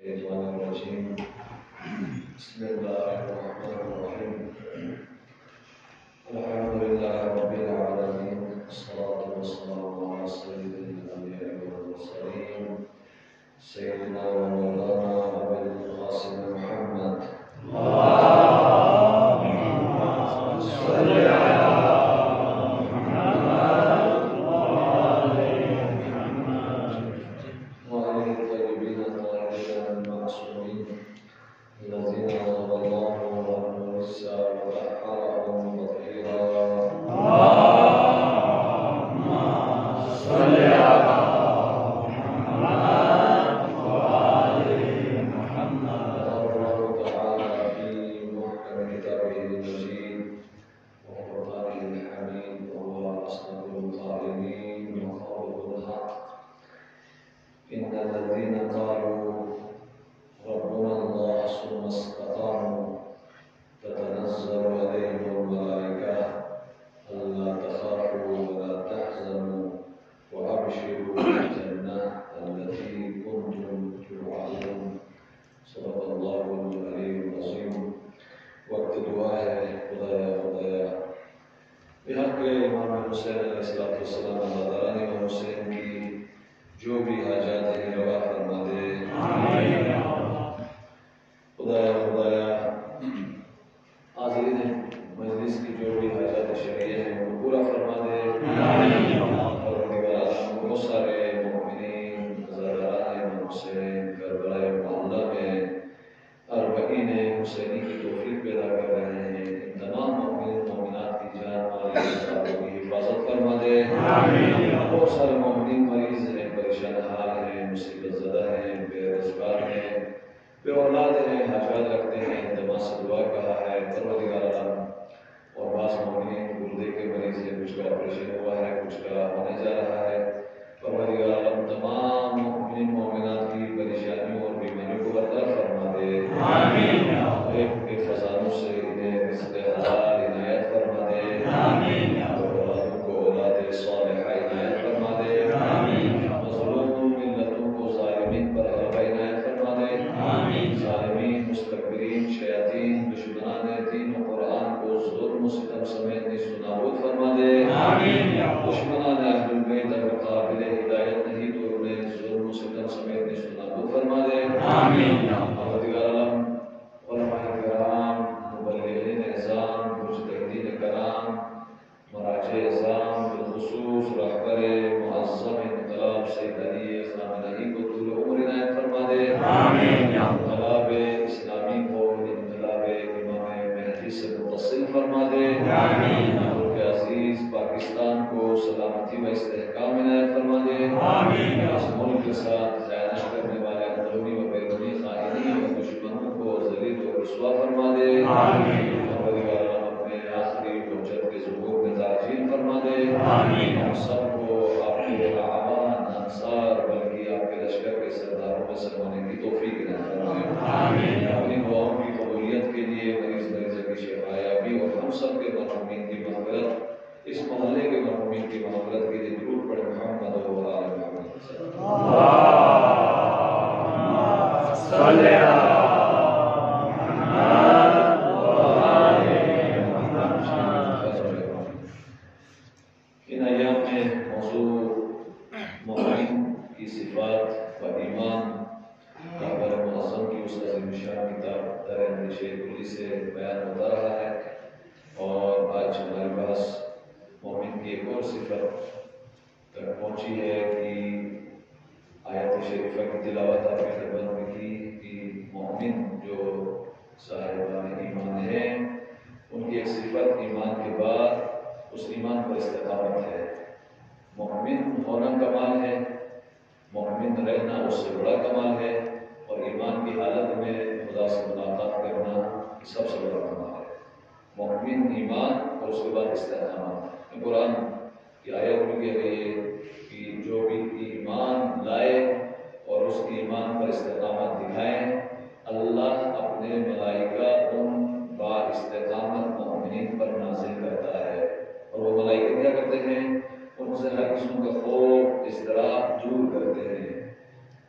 الشيطان الرجيم. بسم الله الرحمن الرحيم. الحمد لله رب العالمين، والصلاة والسلام على سيد الأنبياء والمرسلين سيدنا ومولانا أبي القاسم محمد. اللهم صل على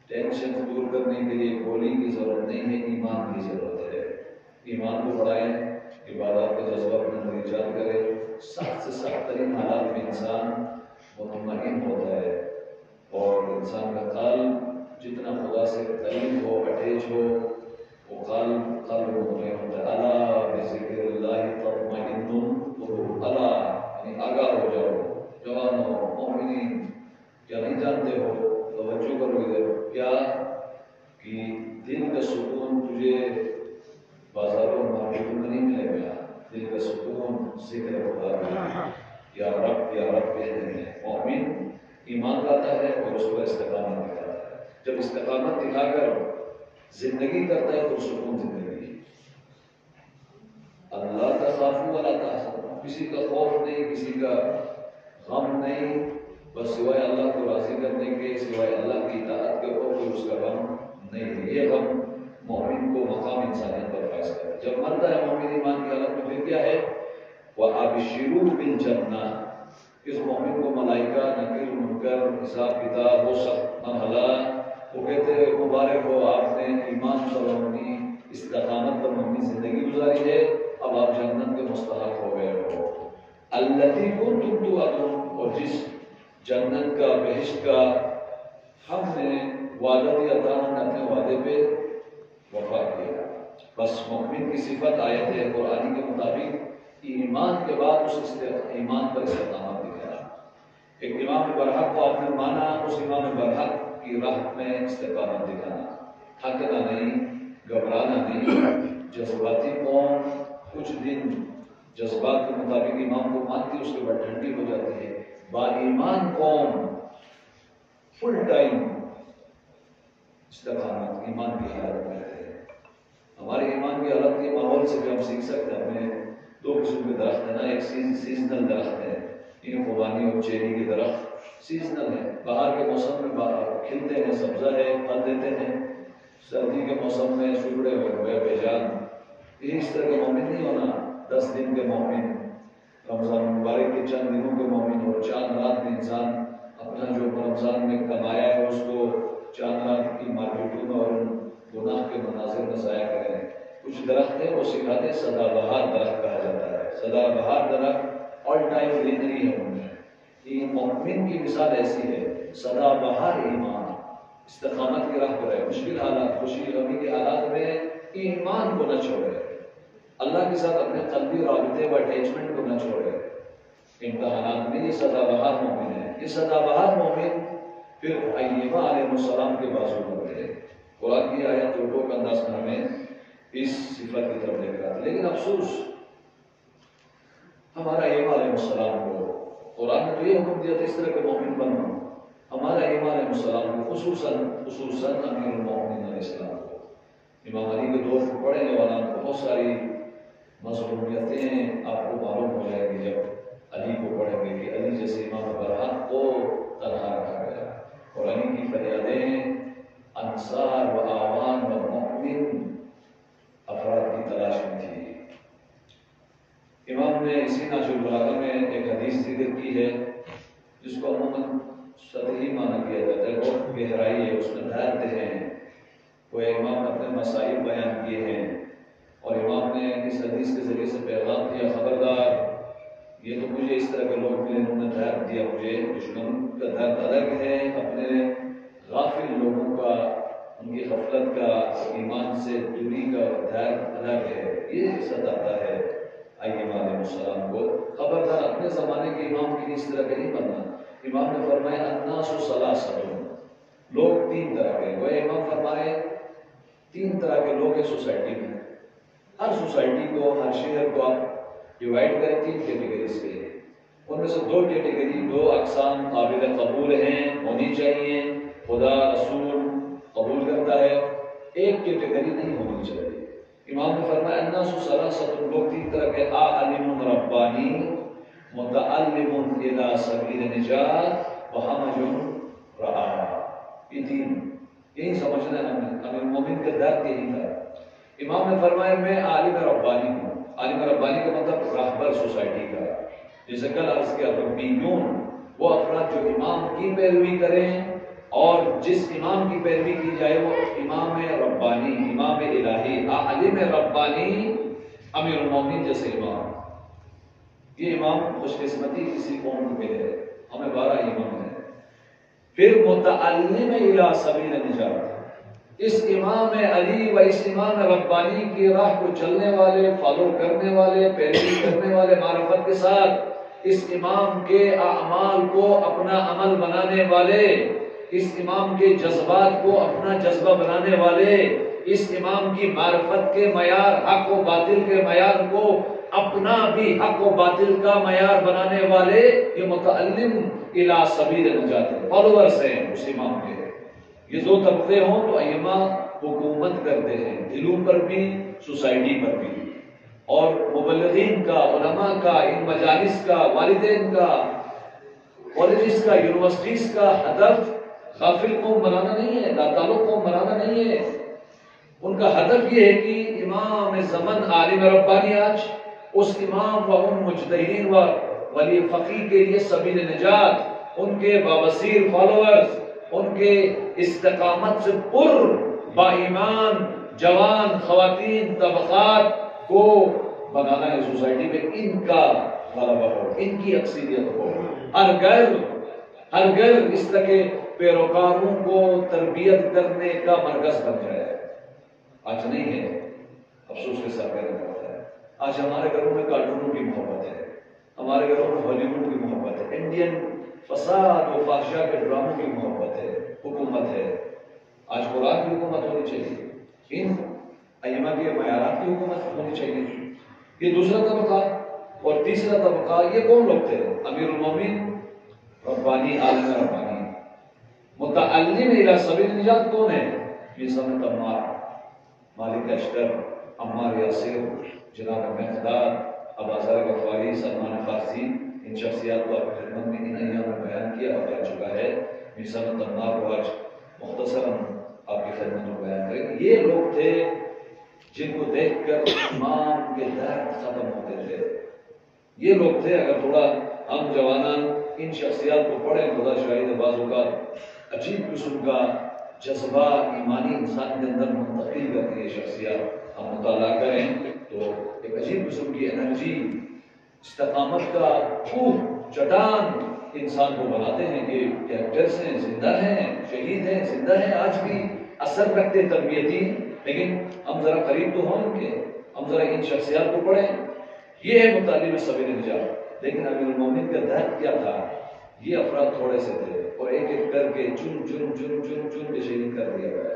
ٹینشن دور کرنے کے لیے گولی ولی کی ضرورت نہیں ہے، ایمان کی ضرورت ہے۔ ایمان کو بڑھائیں، عبادات کا جذبہ اپنے اندر ایجاد کرے۔ سخت سے سخت ترین حالات میں انسان مطمئن ہوتا ہے، اور انسان کا قلب جتنا خدا سے قریب ہو، اٹیچ ہو، وہ قلب مطمئن ہوتا ہے۔ الا بذکر اللہ تطمئن القلوب، الا یعنی آگاہ ہو جاؤ جوانوں مومنین، کیا نہیں جانتے ہو؟ توجہ کرو ادھر، کیا کہ دل کا سکون تجھے بازاروں مارکیٹوں میں نہیں ملے گا، دل کا سکون ذکر خدا کا، یا رب کہتے ہیں۔ مومن ایمان لاتا ہے اور اس کو استقامت دکھاتا ہے۔ جب استقامت دکھا کر زندگی کرتا ہے تو سکون زندگی۔ اللہ تخافوا ولا تحزنوا، کسی کا خوف نہیں، کسی کا غم نہیں، بس سوائے اللہ کو راضی کرنے کے، سوائے اللہ کی اطاعت کے اور کوئی اس کا غم نہیں ہے۔ یہ غم مومن کو مقام انسانیت پر فائز کرتا ہے۔ جب مرتا ہے مومن ایمان کی حالت میں، پھر کیا ہے؟ وَأَبْشِرُوا بِالْجَنَّةِ، اس مومن کو ملائکہ، نکیر، منکر، حساب کتاب، وہ سخت مرحلہ، وہ کہتے ہیں مبارک ہو، آپ نے ایمان پر مبنی، استقامت پر مبنی زندگی گزاری ہے، اب آپ جنت کے مستحق ہو گئے ہو۔ الَّتِي كُنتُمْ تُوعَدُونَ، اور جس جنت کا، بہشت کا ہم نے وعدہ دیا تھا، ہم نے اپنے وعدے پہ وفا کیا۔ بس مومن کی صفت آیت ہے قرآن کے مطابق ایمان کے بعد اس ایمان پر استقامت دکھانا۔ ایک امام برحق کو آپ نے مانا، اس امام برحق کی راہ میں استقامت دکھانا، تھکنا نہیں، گھبرانا نہیں۔ جذباتی قوم کچھ دن جذبات کے مطابق امام کو مانتی، اس کے بعد ٹھنڈی ہو جاتی ہے۔ با ایمان قوم فل ٹائم استقامت ایمان کی حالت میں رہتے ہیں۔ ہمارے ایمان کی حالت کے ماحول سے بھی ہم سیکھ سکتے ہیں۔ ہمیں دو قسم کے درخت ہیں نا، ایک سیزنل درخت ہے، یہ خوبانی اور چیری کے درخت سیزنل ہے، باہر کے موسم میں کھلتے ہیں، سبزہ ہے، پھل دیتے ہیں، سردی کے موسم میں سکڑے ہوئے بے جان۔ یہ اس طرح کے مومن نہیں ہونا، 10 دن کے مومن، رمضان مبارک کے چند دنوں کے مومن، اور چاند رات میں انسان اپنا جو رمضان میں کمایا ہے اس کو چاند رات کی مارکیٹوں میں اور گناہ کے مناظر میں ضائع کریں۔ کچھ درخت ہے وہ سکھاتے ہیں، سدا بہار درخت کہا جاتا ہے، سدا بہار درخت آل ٹائم گرینری ہے ان میں۔ یہ مومن کی مثال ایسی ہے، سدا بہار ایمان، استقامت کی راہ پر ہے، مشکل حالات، خوشی غمی کے حالات میں ایمان کو نہ چھوڑے، اللہ کے ساتھ اپنے قلبی رابطے و اٹیچمنٹ کو نہ چھوڑے۔ امتحانات میں یہ سدا بہار مومن ہے۔ یہ سدا بہار مومن پھر ایوب علیہ السلام کے بازو ہوتے ہیں۔ قرآن کی آیت ٹوٹو کا انداز میں ہمیں اس صفت کی طرف دیکھ رہا تھا، لیکن افسوس ہمارا ایوب علیہ السلام کو قرآن نے تو یہ حکم دیا تھا اس طرح کے مومن بنو، ہمارا ایوب علیہ السلام کو خصوصاً امیر المومنین علیہ السلام کو، امام علی کے دور کو پڑھنے والا بہت ساری مظلومیتیں آپ کو معلوم ہو جائیں گی جب علی کو پڑھیں گے کہ علی جیسے امام برحق کو تنہا رکھا گیا، اور علی کی فریادیں انصار و آوان و مؤمن افراد کی تلاش میں تھی۔ امام نے اسی نہج البلاغہ میں ایک حدیث ذکر کی ہے جس کو عموماً سطحی معنی کیا جاتا ہے، بہت گہرائی ہے، اس میں درد ہے، وہ امام نے اپنے مسائل بیان کیے ہیں، اور امام نے اس حدیث کے ذریعے سے پیغام دیا، خبردار یہ تو مجھے اس طرح کے لوگ ملے، انہوں نے درد دیا مجھے، دشمن کا درد الگ ہے، اپنے غافل لوگوں کا، ان کی غفلت کا، ایمان سے دوری کا درد الگ ہے، یہ ستاتا ہے ایوب علیہ السلام کو۔ خبردار اپنے زمانے کے امام کی اس طرح کے نہیں بننا۔ امام نے فرمایا الناس ثلاثۃ، لوگ 3 طرح کے، وہ امام فرمائے 3 طرح کے لوگ ہیں سوسائٹی میں۔ ہر سوسائٹی کو، ہر شہر کو آپ ڈیوائڈ کریں 3 کیٹیگریز کے، ان میں سے 2 کیٹیگری، 2 اقسام قابل قبول ہیں، ہونی چاہیے، خدا رسول قبول کرتا ہے، ایک کیٹیگری نہیں ہونی چاہیے۔ امام نے فرمایا الناس ثلاثۃ، لوگ 3 طرح کے، عالم ربانی، متعلم الی سبیل نجات، وحمج رعا، یہ 3 یہی سمجھنا ہے ہمیں، امیر المومنین کا درد یہی تھا۔ امام نے فرمایا میں عالم ربانی ہوں، عالم ربانی کا مطلب راہبر سوسائٹی کا، جیسے کل عرض کیا ربیون، وہ افراد جو امام کی پیروی کریں اور جس امام کی پیروی کی جائے وہ امام ربانی، امام الہی، عالم ربانی، امیر المومنین جیسے امام. یہ امام خوش قسمتی کسی قوم کو ملے. ہمیں 12 امام ہیں. پھر متعلم الی سبیل النجات، اس امام علی و اس امام ربانی کی راہ کو چلنے والے، فالو کرنے والے، پیروی کرنے والے، معرفت کے ساتھ اس امام کے اعمال کو اپنا عمل بنانے والے، اس امام کے جذبات کو اپنا جذبہ بنانے والے، اس امام کی معرفت کے معیار، حق و باطل کے معیار کو اپنا بھی حق و باطل کا معیار بنانے والے، یہ متعلم الی سبیل النجات فالوورز ہیں اس امام کے. یہ دو طبقے ہوں تو ائمہ حکومت کرتے ہیں، دلوں پر بھی، سوسائٹی پر بھی. اور مبلغین کا، علماء کا، ان مجالس کا، والدین کا، کالجز کا، یونیورسٹیز کا ہدف غافل قوم بنانا نہیں ہے، لاتعلق قوم بنانا نہیں ہے. ان کا ہدف یہ ہے کہ امام زمن عالم ربانی آج اس امام و ان مجتہدین و ولی فقیہ کے لیے سبیل نجات، ان کے بابصیر فالوورز، ان کے استقامت سے پر با ایمان جوان خواتین طبقات کو بنانا ہے سوسائٹی میں. ان کا غلبہ ہو، ان کی اکثریت ہو، ہر گھر اس طرح کے پیروکاروں کو تربیت کرنے کا مرکز بن جائے. آج نہیں ہے، افسوس کے ساتھ کہنا پڑتا ہے. آج ہمارے گھروں میں کارٹونوں کی محبت ہے، ہمارے گھروں میں ہالی ووڈ کی محبت ہے، انڈین فساد و فحشا کے ڈراموں کی محبت ہے، حکومت ہے. آج قرآن کی حکومت ہونی چاہیے، ان ائمہ کے معیارات کی حکومت ہونی چاہیے. یہ دوسرا طبقہ. اور تیسرا طبقہ یہ کون لوگ تھے؟ امیر المومنین ربانی، عالم ربانی. متعلم الی سبیل النجات کون ہے؟ میثم تمار، مالک اشتر، عمار یاسر، جناب مقداد، اباذر غفاری، سلمان فارسی. ان شخصیات کو آپ کی خدمت میں ان ایام میں بیان کیا اور جا چکا ہے. میثم تمار کو آج مختصراً آپ کی خدمت میں بیان کریں. یہ لوگ تھے جن کو دیکھ کر امام کے درد ختم ہوتے تھے. یہ لوگ تھے. اگر تھوڑا ہم جوانان ان شخصیات کو پڑھیں، خدا شاہد بعض اوقات عجیب قسم کا جذبہ ایمانی انسان کے اندر منتقل کرتی ہے شخصیات. ہم مطالعہ کریں تو ایک عجیب قسم کی انرجی، استقامت کا خوب چٹان انسان کو بناتے ہیں کہ کیریکٹرز ہیں، زندہ ہیں، شہید ہیں، زندہ ہیں، آج بھی اثر رکھتے تربیتی. لیکن ہم ذرا قریب تو ہوں ان کے، ہم ذرا ان شخصیات کو پڑھیں. یہ ہے متعلم سبیل النجات. لیکن امیر المومنین کا درد کیا تھا؟ یہ افراد تھوڑے سے تھے اور ایک ایک کر کے چن کے شہید کر دیا گیا.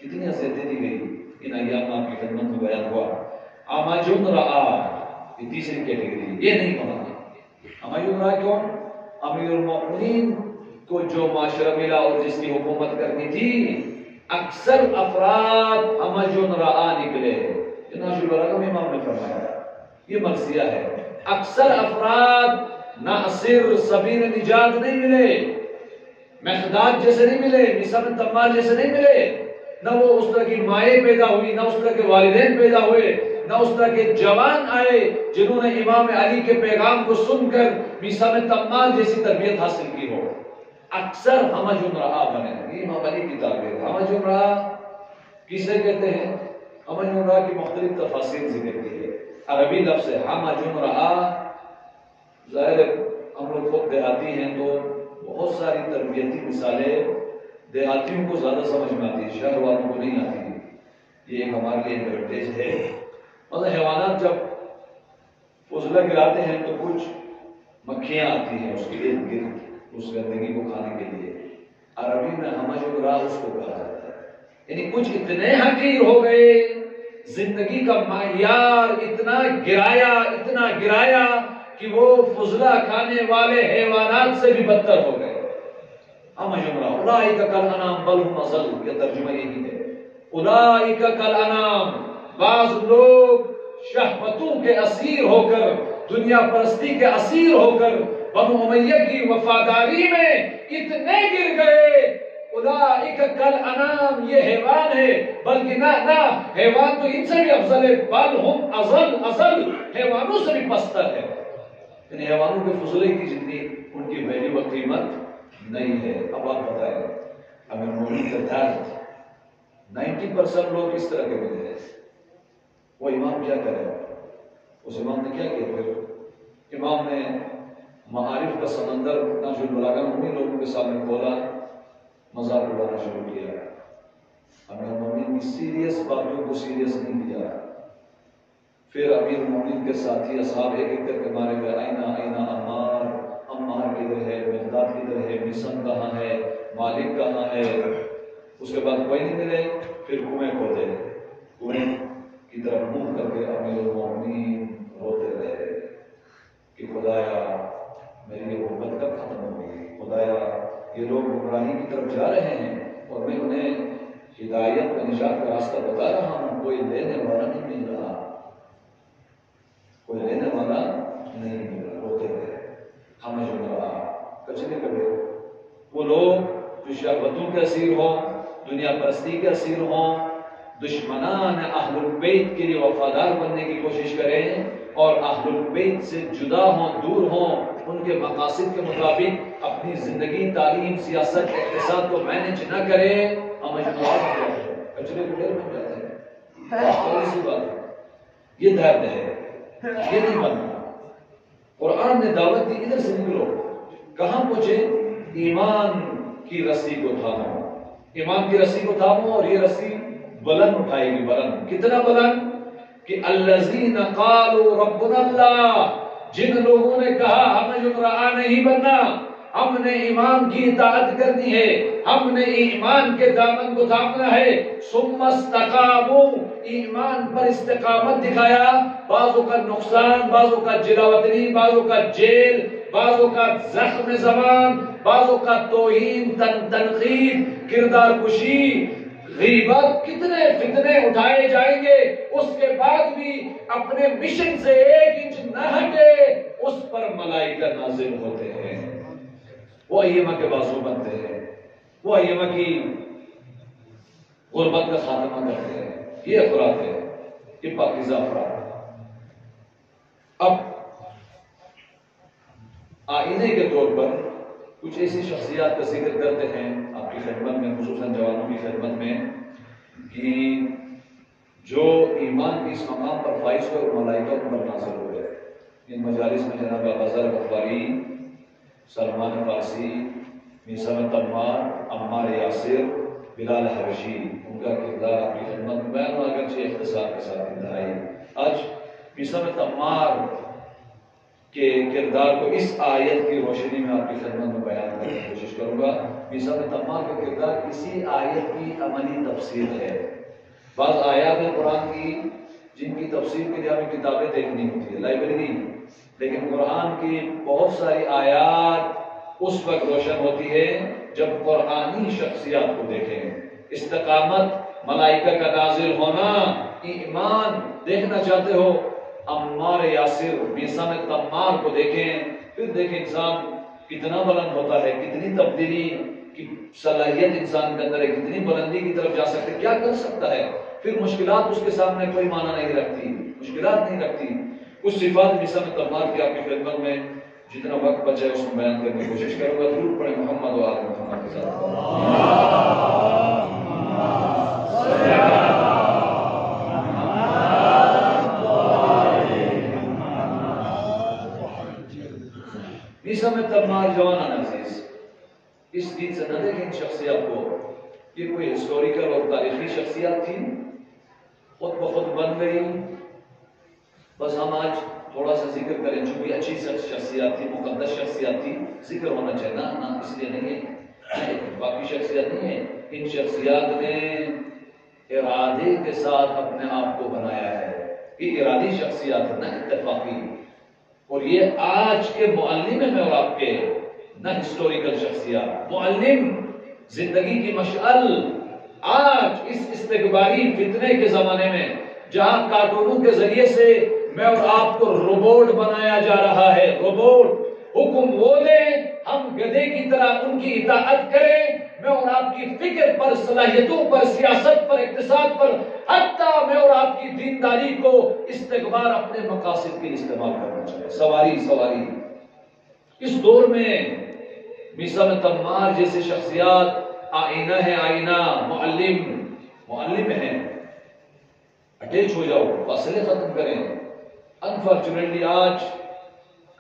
کتنی اذیتیں دی گئی ان ایام آپ کی خدمت میں بیان ہوا. امجن رعا، یہ تیسری کیٹیگری. یہ نہیں بنانا. امجن رعا کیوں؟ امیر المومنین کو جو معاشرہ ملا اور جس کی حکومت کرنی تھی، اکثر افراد امجن رعا نکلے. ناشی البلاغہ میں امام نے فرمایا یہ مرثیہ ہے. اکثر افراد نہ صرف سبیل نجات نہیں ملے، مقداد جیسے نہیں ملے، میثم تمار جیسے نہیں ملے، نہ وہ اس طرح کی مائیں پیدا ہوئی، نہ اس طرح کے والدین پیدا ہوئے، نہ اس طرح کے جوان آئے جنہوں نے امام علی کے پیغام کو سن کر میثم تمار جیسی تربیت حاصل کی ہو. اکثر ہمجن رعا بنے. یہ امام علی کی تعبیر ہے. ہمجن رعا کسے کہتے ہیں؟ ہمجن رعا کی مختلف تفاسیر ذکر کی ہے. عربی لفظ ہے ہمجن رعا. ظاہر ہم لوگ خود دیہاتی ہیں تو بہت ساری تربیتی مثالیں دیہاتیوں کو زیادہ سمجھ میں آتی ہے، شہر والوں کو نہیں آتی. یہ ایک ہمارے لیے ایڈوانٹیج ہے. مطلب حیوانات جب فضلہ گراتے ہیں تو کچھ مکھیاں آتی ہیں اس کے ارد گرد اس گندگی کو کھانے کے لیے. عربی میں ہمجن رعا اس کو کہا جاتا ہے. یعنی کچھ اتنے حقیر ہو گئے، زندگی کا معیار اتنا گرایا کہ وہ فضلہ کھانے والے حیوانات سے بھی بدتر ہو گئے. ہمجن رعا اولئک کالانعام بل هم اضل. یہ ترجمہ یہی ہے. اولئک کالانعام، بعض لوگ شہوتوں کے اسیر ہو کر، دنیا پرستی کے اسیر ہو کر بنو امیہ کی وفاداری میں اتنے گر گئے. اولئک کالانعام، یہ حیوان ہے، بلکہ نہ حیوان تو ان سے بھی افضل ہے، بل ہم اضل، حیوانوں سے بھی پستر ہے. یعنی حیوانوں کے فضلے کی جتنی ان کی ویلیو و قیمت نہیں ہے. اب آپ بتائیں امیر المومنین کا درد 90% لوگ اس طرح کے ملے ہیں. وہ امام کیا کرے؟ اس امام نے کیا کیا؟ پھر امام نے معارف کا سمندر نہج البلاغہ انہیں لوگوں کے سامنے کھولا، مذاق اڑانا شروع کیا. امیر المومنین کی سیریس باتوں کو سیریس نہیں لیا. پھر امیر المومنین کے ساتھی اصحاب ایک ایک کر کے مارے گئے. آئینہ عمار، عمار کدھر ہے؟ مقداد کدھر ہے؟ مسن کہاں ہے؟ مالک کہاں ہے؟ اس کے بعد کوئی نہیں ملے. پھر کنویں کھودے، کنویں کی طرف منہ کر کے امیر المومنین روتے رہے کہ خدایا میری یہ غربت کب ختم ہوگی؟ خدایا یہ لوگ گمراہی کی طرف جا رہے ہیں اور میں انہیں ہدایت کا نجات کا راستہ بتا رہا ہوں، کوئی لینے والا نہیں مل رہا، کوئی لینے والا نہیں مل رہا. روتے رہے. ہمیں جو رہا کچرے کرے. وہ لوگ جو شہوتوں کے اسیر ہوں، دنیا پرستی کے اسیر ہوں، دشمنان اہل البیت کے لیے وفادار بننے کی کوشش کریں اور اہل البیت سے جدا ہوں، دور ہوں، ان کے مقاصد کے مطابق اپنی زندگی، تعلیم، سیاست، اقتصاد کو مینج نہ کریں، ہم کچرے کو ڈیر بن جاتے ہیں. سی بات ہے. یہ درد ہے، یہ نہیں بننا. قرآن نے دعوت دی ادھر سے نکلو. کہاں پہنچے؟ ایمان کی رسی کو تھامو. ایمان کی رسی کو تھامو اور یہ رسی بلند اٹھائے گی. بلند کتنا بلند کہ الذین قالوا ربنا اللہ، جن لوگوں نے کہا ہمیں جمراہ نہیں بننا، ہم نے ایمان کی اطاعت کرنی ہے، ہم نے ایمان کے دامن کو تھامنا ہے. ثم استقاموا، ایمان پر استقامت دکھایا. بعضوں کا نقصان، بعضوں کا جلاوطنی، بعضوں کا جیل، بعضوں کا زخم زبان، بعضوں کا توہین، تنقید، کردار کشی، غیبت، کتنے فتنے اٹھائے جائیں گے. اس کے بعد بھی اپنے مشن سے 1 انچ نہ ہٹے، اس پر ملائکہ نازل ہوتے ہیں. وہ ایمہ کے بازو بنتے ہیں، وہ ایمہ کی غربت کا خاتمہ کرتے ہیں. یہ افراد ہے، یہ پاکیزہ افراد. اب آئینے کے طور پر کچھ ایسی شخصیات کا ذکر کرتے ہیں آپ کی خدمت میں، خصوصاً جوانوں کی خدمت میں، کہ جو ایمان کی اس مقام پر فائز ہوئے اور ملائکہ پر نازل ہوئے. ان مجالس میں جناب ابوذر غفاری، سلمان فارسی، میثم تمار، عمار یاسر، بلال حبشی، ان کا کردار آپ کی خدمت میں بیان ہوا، اگرچہ اختصار کے ساتھ انتہائی. آج میثم تمار کے کردار کو اس آیت کی روشنی میں آپ کی خدمت میں بیان کرنے کی کوشش کروں گا. میثم تمار کا کردار اسی آیت کی عملی تفسیر ہے. بعض آیات ہیں قرآن کی جن کی تفسیر کے لیے ہمیں کتابیں دیکھنی ہوتی ہے، لائبریری، لیکن قرآن کی بہت ساری آیات اس وقت روشن ہوتی ہے جب قرآنی شخصیات کو دیکھیں. استقامت، ملائکہ کا نازل ہونا، ایمان دیکھنا چاہتے ہو، عمار یاسر، میثم تمار کو دیکھیں. پھر دیکھیں انسان کتنا بلند ہوتا ہے، کتنی تبدیلی کی صلاحیت انسان کے اندر ہے، کتنی بلندی کی طرف جا سکتے، کیا کر سکتا ہے. پھر مشکلات اس کے سامنے کوئی معنی نہیں رکھتی، مشکلات نہیں رکھتی. کچھ صفات میثم تمار کی آپ کی خدمت میں جتنا وقت بچے اس میں بیان کرنے کی کوشش کروں گا. درود پڑھیں محمد و آل محمد کے ساتھ. میثم تمار جوانان عزیز، اس دید سے نہ دیکھیں شخصیات کو یہ کوئی ہسٹوریکل اور تاریخی شخصیات تھی، خود بخود بن گئی. بس ہم آج تھوڑا سا ذکر کریں چونکہ اچھی شخصیات تھی، مقدس شخصیات تھی، ذکر ہونا چاہیے. نہ اس لیے نہیں ہے، باقی شخصیات نہیں ہے. ان شخصیات نے ارادے کے ساتھ اپنے آپ کو بنایا ہے. یہ ارادی شخصیات ہے، نہ اتفاقی. اور یہ آج کے معلم ہیں میں اور آپ کے، نہ ہسٹوریکل شخصیات. معلم، زندگی کی مشعل. آج اس استقبالی فتنے کے زمانے میں جہاں کارٹونوں کے ذریعے سے میں اور آپ کو روبوٹ بنایا جا رہا ہے، روبوٹ، حکم وہ دیں ہم گدھے کی طرح ان کی اطاعت کریں. میں اور آپ کی فکر پر، صلاحیتوں پر، سیاست پر، اقتصاد پر، حتیٰ میں اور آپ کی دینداری کو استقبال اپنے مقاصد کے لیے استعمال کرنا چاہیے. سواری اس دور میں میثم تمار جیسے شخصیات آئینہ ہے، آئینہ معلم ہیں. اٹیچ ہو جاؤ، فاصلے ختم کریں. انفارچونیٹلی آج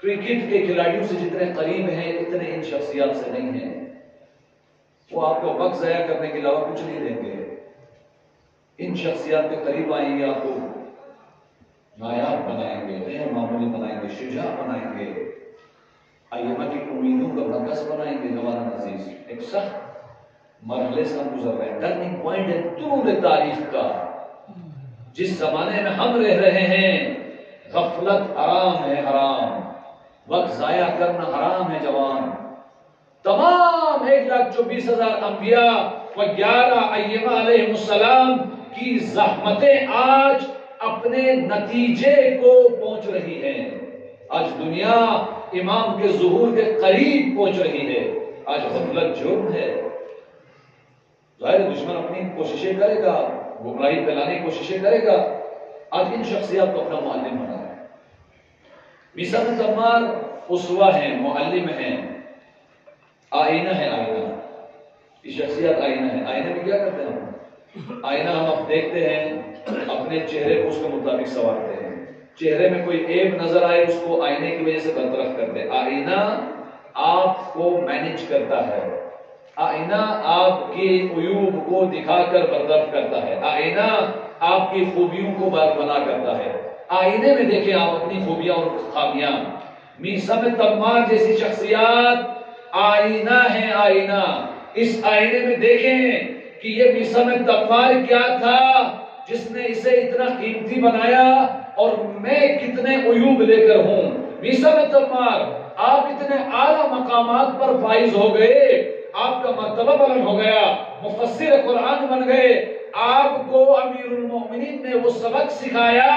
کرکٹ کے کھلاڑیوں سے جتنے قریب ہیں اتنے ان شخصیات سے نہیں ہیں. وہ آپ کو وقت ضائع کرنے کے علاوہ کچھ نہیں دیں گے. ان شخصیات کے قریب آئیں گے، آپ کو نایاب بنائیں گے، غیر معمولی بنائیں گے، شجاع بنائیں گے، ائمہ کی امیدوں کا مرکز بنائیں گے. جوانان عزیز، ایک سخت مرحلے سے ہم گزر رہے ہیں. ٹرننگ پوائنٹ ہے طول تاریخ کا. جس زمانے میں ہم رہ رہے ہیں غفلت حرام ہے، حرام. وقت ضائع کرنا حرام ہے. جوان تمام 1,24,000 انبیاء و 11 ائمہ علیہ السلام کی زحمتیں آج اپنے نتیجے کو پہنچ رہی ہیں. آج دنیا امام کے ظہور کے قریب پہنچ رہی ہے. آج غفلت جرم ہے. ظاہر دشمن اپنی کوششیں کرے گا، گمراہی پھیلانے کی کوششیں کرے گا. آج ان شخصیات کو اپنا معلم بنا ہے. موسیٰ بن عمار اسوہ ہیں، معلم ہیں، آئینہ ہے. آئینہ، یہ شخصیات آئینہ ہے. آئینہ میں کیا کرتے ہیں ہم؟ آئینہ ہم اب دیکھتے ہیں، اپنے چہرے کو اس کے مطابق سنوارتے ہیں. چہرے میں کوئی عیب نظر آئے اس کو آئینے کی وجہ سے برطرف کرتے ہیں. آئینہ آپ کو مینج کرتا ہے. آئینہ آپ کی عیوب کو دکھا کر برطرف کرتا ہے. آئینہ آپ کی خوبیوں کو بنا کرتا ہے. آئینے میں دیکھیں آپ اپنی خوبیاں اور خامیاں. موسیٰ بن عمار جیسی شخصیات آئینہ ہے. آئینہ، اس آئینے میں دیکھیں کہ یہ موسیٰ بن عمار کیا تھا جس نے اسے اتنا قیمتی بنایا اور میں کتنے عیوب لے کر ہوں. موسیٰ بن عمار آپ اتنے اعلیٰ مقامات پر فائز ہو گئے، آپ کا مرتبہ بلند ہو گیا، مفسر قرآن بن گئے. آپ کو امیر المومنین نے وہ سبق سکھایا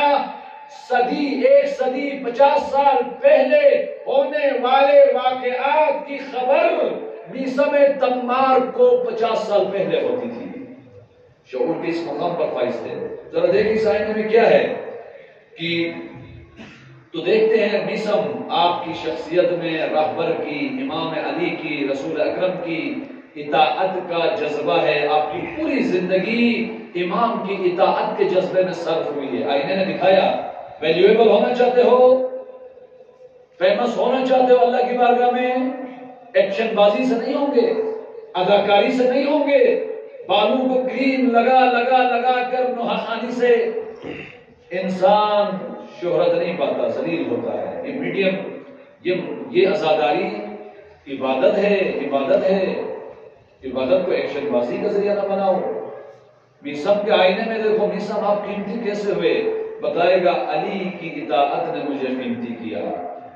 ایک صدی 50 سال پہلے ہونے والے واقعات کی خبر موسیٰ بن عمار کو 50 سال پہلے ہوتی تھی. شعور کے اس مقام پر فائز تھے. ذرا دیکھیں اس آئینے میں کیا ہے کہ تو دیکھتے ہیں موسیٰ آپ کی شخصیت میں رہبر کی، امام علی کی، رسول اکرم کی اطاعت کا جذبہ ہے. آپ کی پوری زندگی امام کی اطاعت کے جذبے میں صرف ہوئی ہے. آئینے نے دکھایا ویلیویبل ہونا چاہتے ہو، فیمس ہونا چاہتے ہو اللہ کی بارگاہ میں، ایکشن بازی سے نہیں ہوں گے، اداکاری سے نہیں ہوں گے، بالوں کو کریم لگا کر نوحانی سے انسان شہرت نہیں پاتا، ذلیل ہوتا ہے. یہ میڈیم، یہ عزاداری عبادت ہے. عبادت کو ایکشن بازی کا ذریعہ نہ بناؤ. موسیٰ کے آئینے میں دیکھو موسیٰ آپ قیمتی کیسے ہوئے. بتائے گا علی کی اطاعت نے مجھے قیمتی کیا.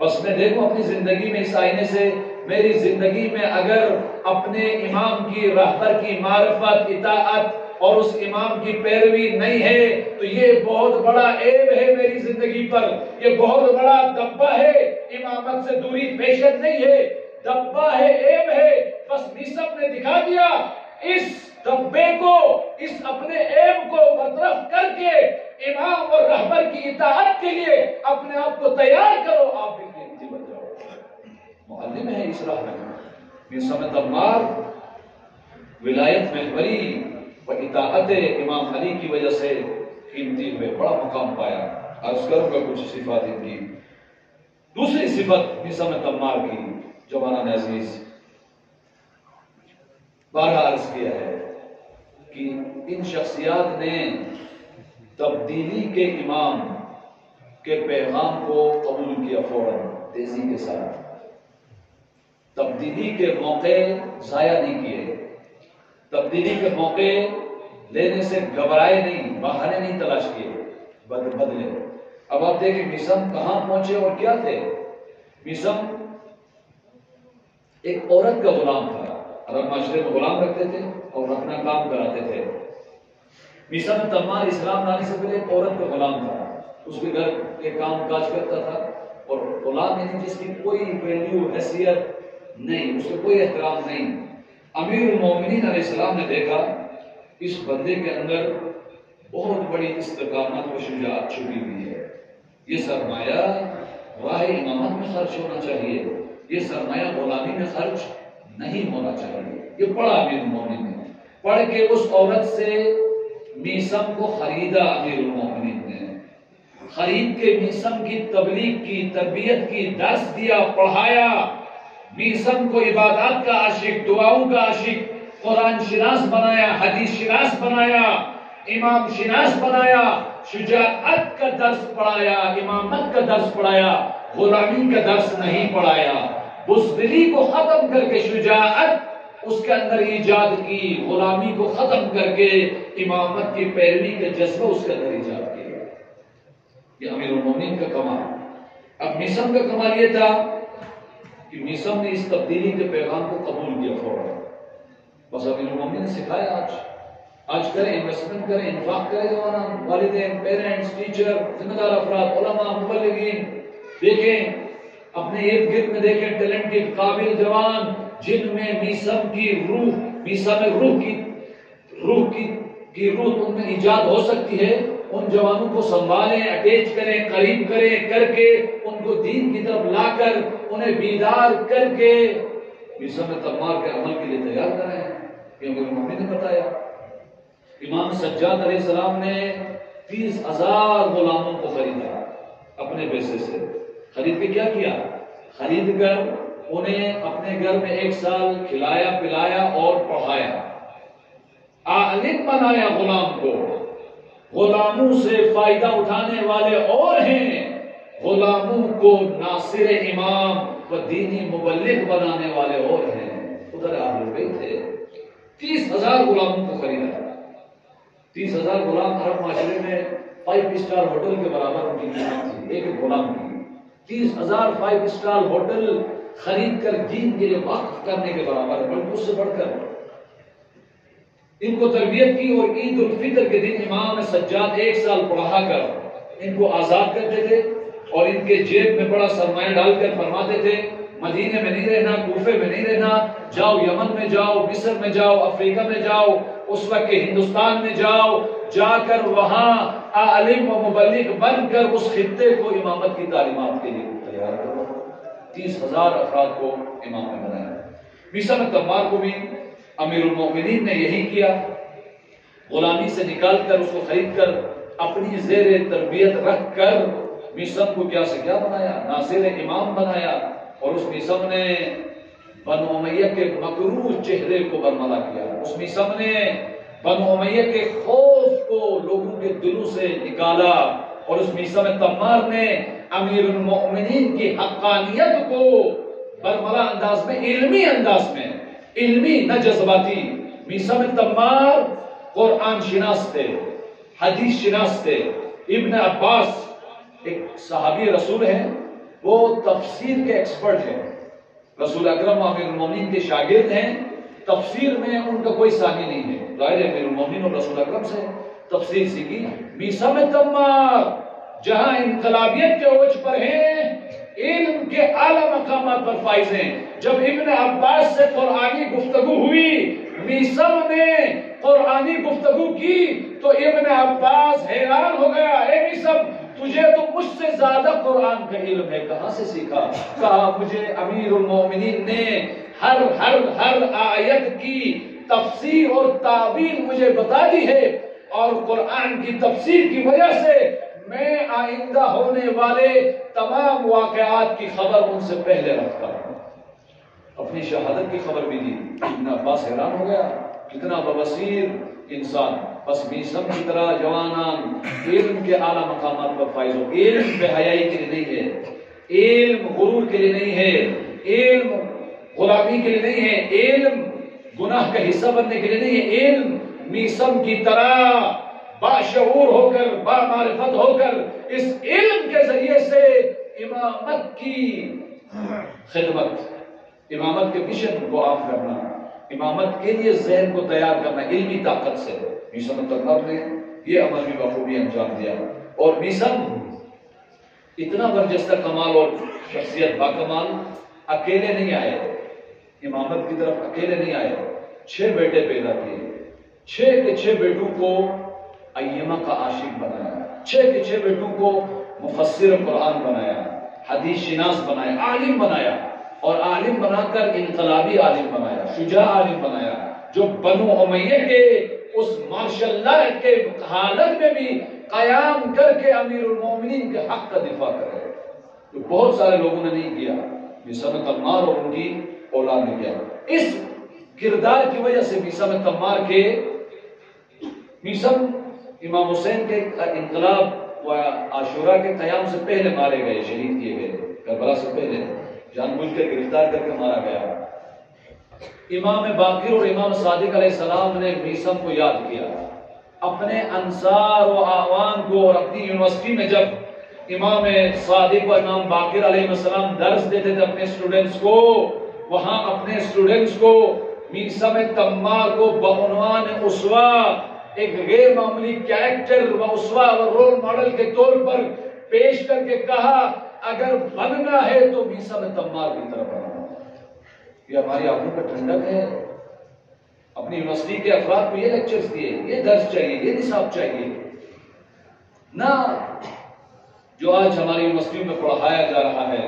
بس میں دیکھوں اپنی زندگی میں اس آئینے سے، میری زندگی میں اگر اپنے امام کی رہبر کی معرفت، اطاعت اور اس امام کی پیروی نہیں ہے تو یہ بہت بڑا عیب ہے میری زندگی پر. یہ بہت بڑا دبا ہے. امامت سے دوری پیشت نہیں ہے، دبا ہے، عیب ہے. بس موسیٰ نے دکھا دیا اس دبے کو، اس اپنے عیب کو برطرف کر کے امام اور رہبر کی اطاعت کے لیے اپنے آپ کو تیار کرو. آپ بھی قیمتی بن جاؤ. معلم ہے اس راہ میں. موسیٰ بن عمار ولایت محوری و اطاعت امام علی کی وجہ سے قیمتی ہوئے، بڑا مقام پایا. عرض کروں گا کچھ صفات ان کی. دوسری صفت موسیٰ بن عمار کی، جوانان عزیز، بارہا عرض کیا ہے کہ ان شخصیات نے تبدیلی کے امام کے پیغام کو قبول کیا فوراً، تیزی کے ساتھ. تبدیلی کے موقع ضائع نہیں کیے. تبدیلی کے موقع لینے سے گھبرائے نہیں، بہانے نہیں تلاش کیے، بدلے. اب آپ دیکھیں موسیٰ کہاں پہنچے اور کیا تھے. موسیٰ ایک عورت کا غلام تھا. عرب معاشرے میں غلام رکھتے تھے اور اپنا کام کراتے تھے. موسیٰ بن عمار اسلام لانے سے پہلے ایک عورت کا غلام تھا. اس کے گھر کے کام کاج کرتا تھا اور غلام یعنی جس کی کوئی ویلیو، حیثیت نہیں، اس کا کوئی احترام نہیں. امیر المومنین علیہ السلام نے دیکھا اس بندے کے اندر بہت بڑی استقامت و شجاعت چھپی ہوئی ہے. یہ سرمایہ راہ امامت میں خرچ ہونا چاہیے، یہ سرمایہ غلامی میں خرچ نہیں ہونا چاہیے. یہ بڑا امیر المومنین ہے. پڑھ کے اس عورت سے میسم کو خریدا امیر المومنین نے، خرید کے میسم کی تبلیغ کی، تربیت کی، درس دیا، پڑھایا، میسم کو عبادات کا عاشق، دعاؤں کا عاشق، قرآن شناس بنایا، حدیث شناس بنایا، امام شناس بنایا، شجاعت کا درس پڑھایا، امامت کا درس پڑھایا، غلامی کا درس نہیں پڑھایا، بزدلی کو ختم کر کے شجاعت اس کے اندر ایجاد کی، غلامی کو ختم کر کے امامت کی پیروی کا جذبہ اس کے اندر ایجاد کیا۔ یہ امیر المومنین کا کمال۔ اب میسم کا کمال یہ تھا کہ میسم نے اس تبدیلی کے پیغام کو قبول کیا فوراً۔ بس امیر المومنین نے سکھایا آج کریں، انویسٹمنٹ کریں، انفاق کریں، والدین، پیرنٹس، ٹیچر، ذمہ دار افراد، علماء، مبلغین، دیکھیں اپنے ارد گرد میں دیکھیں ٹیلنٹڈ قابل جوان جن میں میسم کی روح، میسم روح کی روح ان میں ایجاد ہو سکتی ہے، ان جوانوں کو سنبھالیں، اٹیچ کریں، قریب کریں، کر کے ان کو دین کی طرف لا کر انہیں بیدار کر کے میسم تمار کے عمل کے لیے تیار کریں۔ یہ امیر المومنین نے بتایا۔ امام سجاد علیہ السلام نے 30,000 غلاموں کو خریدا اپنے پیسے سے۔ خرید کے کیا کیا؟ خرید کر انہیں اپنے گھر میں 1 سال کھلایا پلایا اور پڑھایا، عالم بنایا غلام کو۔ غلاموں سے فائدہ اٹھانے والے اور ہیں، غلاموں کو ناصر امام و دینی مبلغ بنانے والے اور ہیں۔ ادھر اہل بیت تھے۔ 30,000 غلاموں کو خریدا۔ 30,000 غلام عرب معاشرے میں 5 اسٹار ہوٹل کے برابر ان کی قیمت تھی ایک غلام کی۔ 30,000 5 اسٹار ہوٹل خرید کر دین کے لیے وقف کرنے کے برابر، بلکہ اس سے بڑھ کر ان کو تربیت کی، اور عید الفطر کے دن امام سجاد 1 سال پڑھا کر ان کو آزاد کرتے تھے، اور ان کے جیب میں بڑا سرمایہ ڈال کر فرماتے تھے مدینے میں نہیں رہنا، کوفے میں نہیں رہنا، جاؤ یمن میں جاؤ، مصر میں جاؤ، افریقہ میں جاؤ، اس وقت کے ہندوستان میں جاؤ، جا کر وہاں عالم و مبلغ بن کر اس خطے کو امامت کی تعلیمات کے لیے تیار کرو۔ 30,000 افراد کو امام نے بنایا۔ میسم تمار کو بھی امیر المومنین نے یہی کیا، غلامی سے نکال کر اس کو خرید کر اپنی زیر تربیت رکھ کر میسم کو کیا سے کیا بنایا، ناصر امام بنایا، اور اس میسم نے بنو امیہ کے مکروہ چہرے کو برملا کیا۔ اس میسم نے بنو امیہ کے خوف کو لوگوں کے دلوں سے نکالا، اور اس میسم تمار نے امیر المؤمنین کی حقانیت کو برملا انداز میں، علمی انداز میں، علمی نہ جذباتی۔ میسم تمار قرآن شناس تھے، حدیث شناس تھے۔ ابن عباس ایک صحابی رسول ہیں، وہ تفسیر کے ایکسپرٹ ہیں، رسول اکرم امیر المومنین کے شاگرد ہیں، تفسیر میں ان کا کوئی ثانی نہیں ہے، ظاہر امیر المومنین اور رسول اکرم سے تفسیر سیکھی۔ میسم تمار جہاں انقلابیت کے اوج پر ہیں، علم کے اعلی مقامات پر فائز ہیں۔ جب ابن عباس سے قرآنی گفتگو ہوئی، میسم نے قرآنی گفتگو کی، تو ابن عباس حیران ہو گیا، اے میسم تجھے تو مجھ سے زیادہ قرآن کا علم ہے، کہاں سے سیکھا؟ کہا مجھے امیر المومنین نے ہر آیت کی تفسیر اور تعبیر مجھے بتا دی ہے، اور قرآن کی تفسیر کی وجہ سے میں آئندہ ہونے والے تمام واقعات کی خبر ان سے پہلے رکھتا ہوں۔ اپنی شہادت کی خبر بھی دی۔ ابن عباس حیران ہو گیا، کتنا ببصیر انسان، بس میسم کی طرح جوانان علم کے اعلیٰ مقامات پر فائز ہو۔ علم بے حیائی کے لیے نہیں ہے، علم غرور کے لیے نہیں ہے، علم غلامی کے لیے نہیں ہے، علم گناہ کا حصہ بننے کے لیے نہیں ہے۔ علم میسم کی طرح باشعور ہو کر، بامعرفت ہو کر، اس علم کے ذریعے سے امامت کی خدمت، امامت کے مشن کو عام کرنا، امامت کے لیے ذہن کو تیار کرنا علمی طاقت سے۔ میسم تمار نے یہ عمل بھی بخوبی انجام دیا، اور میسم اتنا برجستہ کمال اور شخصیت باکمال اکیلے نہیں آئے، امامت کی طرف اکیلے نہیں آئے، 6 بیٹے پیدا کیے، 6 کے 6 بیٹوں کو ائمہ کا عاشق بنایا، 6 کے 6 بیٹوں کو مفسر قرآن بنایا، حدیث شناس بنایا، عالم بنایا، اور عالم بنا کر انقلابی عالم بنایا، شجاع عالم بنایا، جو بنو امیہ کے اس مارشل لا کے حالت میں بھی قیام کر کے امیر المومنین کے حق کا دفاع کرے، جو بہت سارے لوگوں نے نہیں کیا، میثم تمار اور ان کی اولاد نے کیا۔ اس کردار کی وجہ سے میثم تمار کے میثم امام حسین کے انقلاب و عاشورہ کے قیام سے پہلے مارے گئے، شہید کیے گئے، کربلا سے پہلے جان بوجھ کے گرفتار کر کے مارا گیا۔ امام باقر اور امام صادق علیہ السلام نے میثم کو یاد کیا، اپنے انصار و اعوان کو، اور اپنی یونیورسٹی میں جب امام صادق و امام باقر علیہ السلام درس دیتے تھے اپنے اسٹوڈنٹس کو، وہاں اپنے اسٹوڈنٹس کو میثم تمار کو بعنوان اسوہ، ایک غیر معمولی کیریکٹر و اسوہ و رول ماڈل کے طور پر پیش کر کے کہا اگر بننا ہے تو میثم تمار کی طرف بننا۔ یہ ہماری آنکھوں کا ٹھنڈک ہے۔ اپنی یونیورسٹی کے افراد کو یہ لیکچرز دیے، یہ درس چاہیے، یہ نصاب چاہیے، نہ جو آج ہماری یونیورسٹیوں میں پڑھایا جا رہا ہے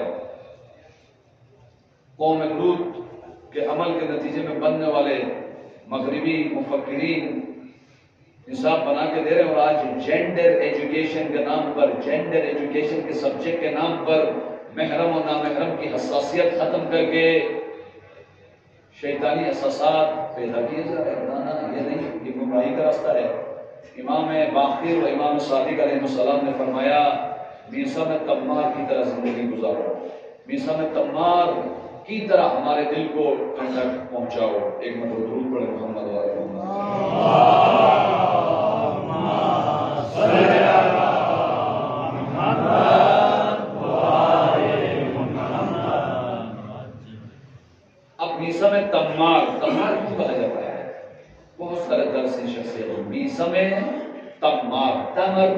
قوم لوط کے عمل کے نتیجے میں بننے والے مغربی مفکرین نصاب بنا کے دے رہے ہیں، اور آج جینڈر ایجوکیشن کے نام پر، جینڈر ایجوکیشن کے سبجیکٹ کے نام پر محرم و نامحرم کی حساسیت ختم کر کے شیطانی احساسات پیدا کیے جا رہے ہیں۔ نہ یہ نہیں، یہ گمراہی کا راستہ ہے۔ امام باقر و امام صادق علیہ السلام نے فرمایا میثم تمار کی طرح زندگی گزارو، میثم تمار کی طرح ہمارے دل کو ٹھنڈک پہنچاؤ۔ ایک مرتبہ درود پڑھیں محمد و آل محمد۔ اب میثم تمار، تمار کیوں کہا جاتا ہے؟ بہت سارے درس ہیں شخصیت۔ میثم تمار، تمر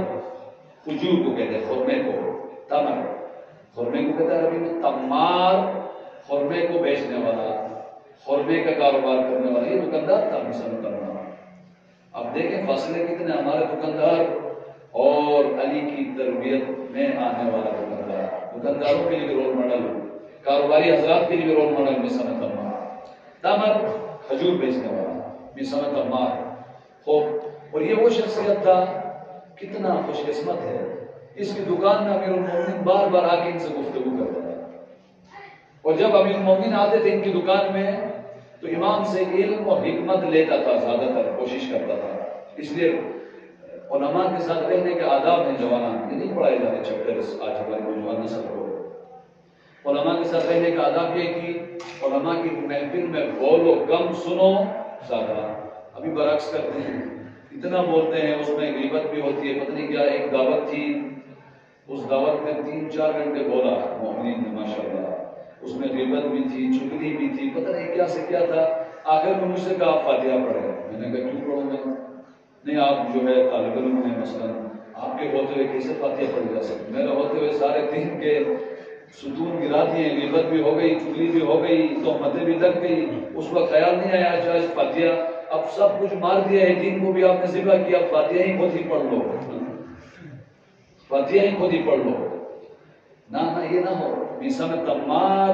کھجور کو کہتے ہیں، خرمے کو، تمر خرمے کو کہتا ہے عربی میں، تمار خرمے کو بیچنے والا، خرمے کا کاروبار کرنے والا، یہ دکاندار تھا میثم تمار۔ اب دیکھیں فاصلے کتنے، ہمارے دکاندار اور علی کی تربیت میں آنے والا دکاندار، دکانداروں کے لیے رول ماڈل، کاروباری حضرات کے لیے رول ماڈل میثم تمار۔ تمر کھجور بیچنے والا، میثم تمار خوب، اور یہ وہ شخصیت تھا، کتنا خوش قسمت ہے، اس کی دکان میں امیر المومنین بار بار آ کے ان سے گفتگو کرتا تھا، اور جب امیر المومنین آتے تھے ان کی دکان میں تو امام سے علم اور حکمت لیتا تھا، زیادہ تر کوشش کرتا تھا۔ اس لیے علماء کے ساتھ رہنے کے آداب ہیں جوانان، یہ نہیں پڑھائے جاتے چیپٹرز آج ہماری نوجوان نسل کو۔ علماء کے ساتھ رہنے کا آداب یہ کہ علماء کی محفل میں بولو کم، سنو زیادہ۔ ابھی برعکس کرتے ہیں، اتنا بولتے ہیں، اس میں غیبت بھی ہوتی ہے، پتہ نہیں کیا۔ ایک دعوت تھی، اس دعوت میں 3-4 گھنٹے بولا مومنین نے ماشاءاللہ، اس میں غیبت بھی تھی، چغلی بھی تھی، پتہ نہیں کیا سے کیا تھا۔ آخر میں مجھ سے کہا آپ فاتحہ پڑھیں، میں نے کہا کیوں پڑھوں گا؟ نہیں آپ جو ہے طالب علم ہیں، مثلا آپ کے ہوتے ہوئے کیسے فاتحہ پڑھی جا سکتی؟ میرے ہوتے ہوئے سارے دین کے ستون گرا دیے، غیبت بھی ہو گئی، چغلی بھی ہو گئی، تہمتیں بھی لگ گئی، اس وقت خیال نہیں آیا اچھا فاتحہ، اب سب کچھ مار دیا ہے، دین کو بھی آپ نے ذبح کیا، فاتحہ ہی خود ہی پڑھ لو، فاتحہ ہی خود ہی پڑھ لو۔ نہ یہ نہ ہو۔ میثم تمار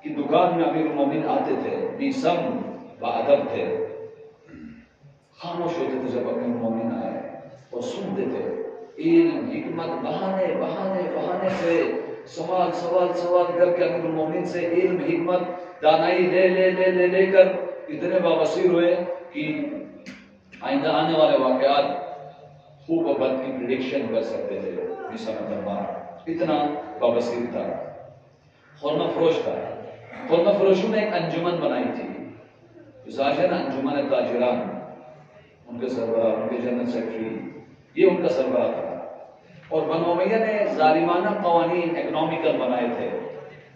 کی دکان میں امیر المومنین آتے تھے، میثم باادب تھے، خاموش ہوتے تھے جب امیر المومنین آئے اور سنتے تھے، علم حکمت بہانے سے سوال کر کے امیر المومنین سے علم حکمت دانائی لے کر اتنے بابصیر ہوئے کہ آئندہ آنے والے واقعات خوب و بد کی پریڈکشن کر سکتے تھے۔ میثم تمار اتنا بابصیر تھا، خرمہ فروش تھا۔ خرمہ فروشوں نے ایک انجمن بنائی تھی، آج ہے نا انجمن تاجران، ان کے سربراہ، ان کے جنرل سیکرٹری، یہ ان کا سربراہ تھا۔ اور بنو امیہ نے ظالمانہ قوانین اکنامیکل بنائے تھے،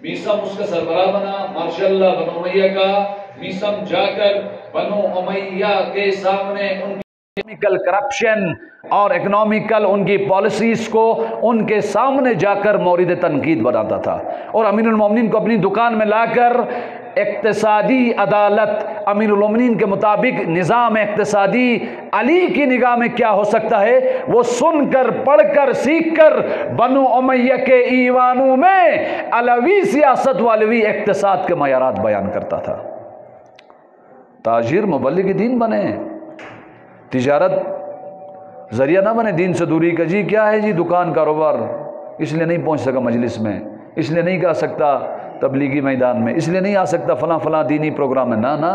میثم اس کا سربراہ بنا، ماشاءاللہ بنو امیہ کا۔ میثم جا کر بنو امیہ کے سامنے ان کی اکنامیکل کرپشن اور اکنامیکل ان کی پالیسیز کو ان کے سامنے جا کر مورد تنقید بناتا تھا، اور امیر المومنین کو اپنی دکان میں لا کر اقتصادی عدالت، امیر المومنین کے مطابق نظام اقتصادی علی کی نگاہ میں کیا ہو سکتا ہے، وہ سن کر، پڑھ کر، سیکھ کر بنو امیہ کے ایوانوں میں علوی سیاست و علوی اقتصاد کے معیارات بیان کرتا تھا۔ تاجر مبلغ دین بنے، تجارت ذریعہ نہ بنے دین سے دوری کا۔ جی کیا ہے جی دکان کاروبار، اس لیے نہیں پہنچ سکا مجلس میں، اس لیے نہیں آ سکتا تبلیغی میدان میں، اس لیے نہیں آ سکتا فلاں فلاں دینی پروگرام میں۔ نہ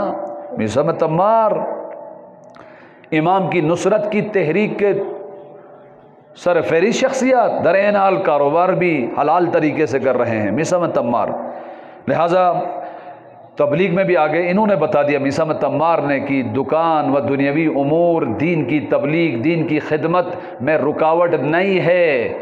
میثم تمار امام کی نصرت کی تحریک کے سرفہرست شخصیات، در عین حال کاروبار بھی حلال طریقے سے کر رہے ہیں میثم تمار۔ لہٰذا تبلیغ میں بھی آگے انہوں نے بتا دیا میثم تمار نے کہ دکان و دنیاوی امور دین کی تبلیغ، دین کی خدمت میں رکاوٹ نہیں ہے۔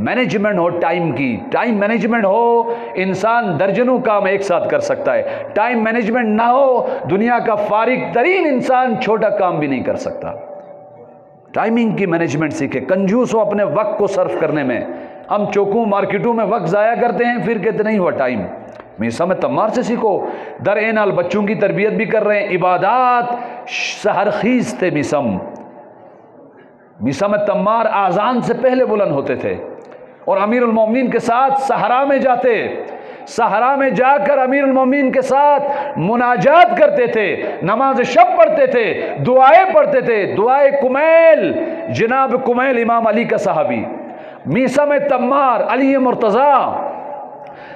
مینجمنٹ ہو ٹائم کی، ٹائم مینجمنٹ ہو، انسان درجنوں کام ایک ساتھ کر سکتا ہے۔ ٹائم مینجمنٹ نہ ہو، دنیا کا فارغ ترین انسان چھوٹا کام بھی نہیں کر سکتا۔ ٹائمنگ کی مینجمنٹ سیکھے، کنجوس ہو اپنے وقت کو صرف کرنے میں۔ ہم چوکوں مارکیٹوں میں وقت ضائع کرتے ہیں، پھر کہتے نہیں ہوا ٹائم۔ میثم تمار سے سیکھو۔ در عین حال بچوں کی تربیت بھی کر رہے ہیں، عبادات سحرخیز تھے میثم تمار اذان سے پہلے بلند ہوتے تھے اور امیر المومنین کے ساتھ صحرا میں جاتے، صحرا میں جا کر امیر المومنین کے ساتھ مناجات کرتے تھے، نماز شب پڑھتے تھے، دعائیں پڑھتے تھے، دعائے کمیل، جناب کمیل امام علی کا صحابی میثم تمار علی مرتضیٰ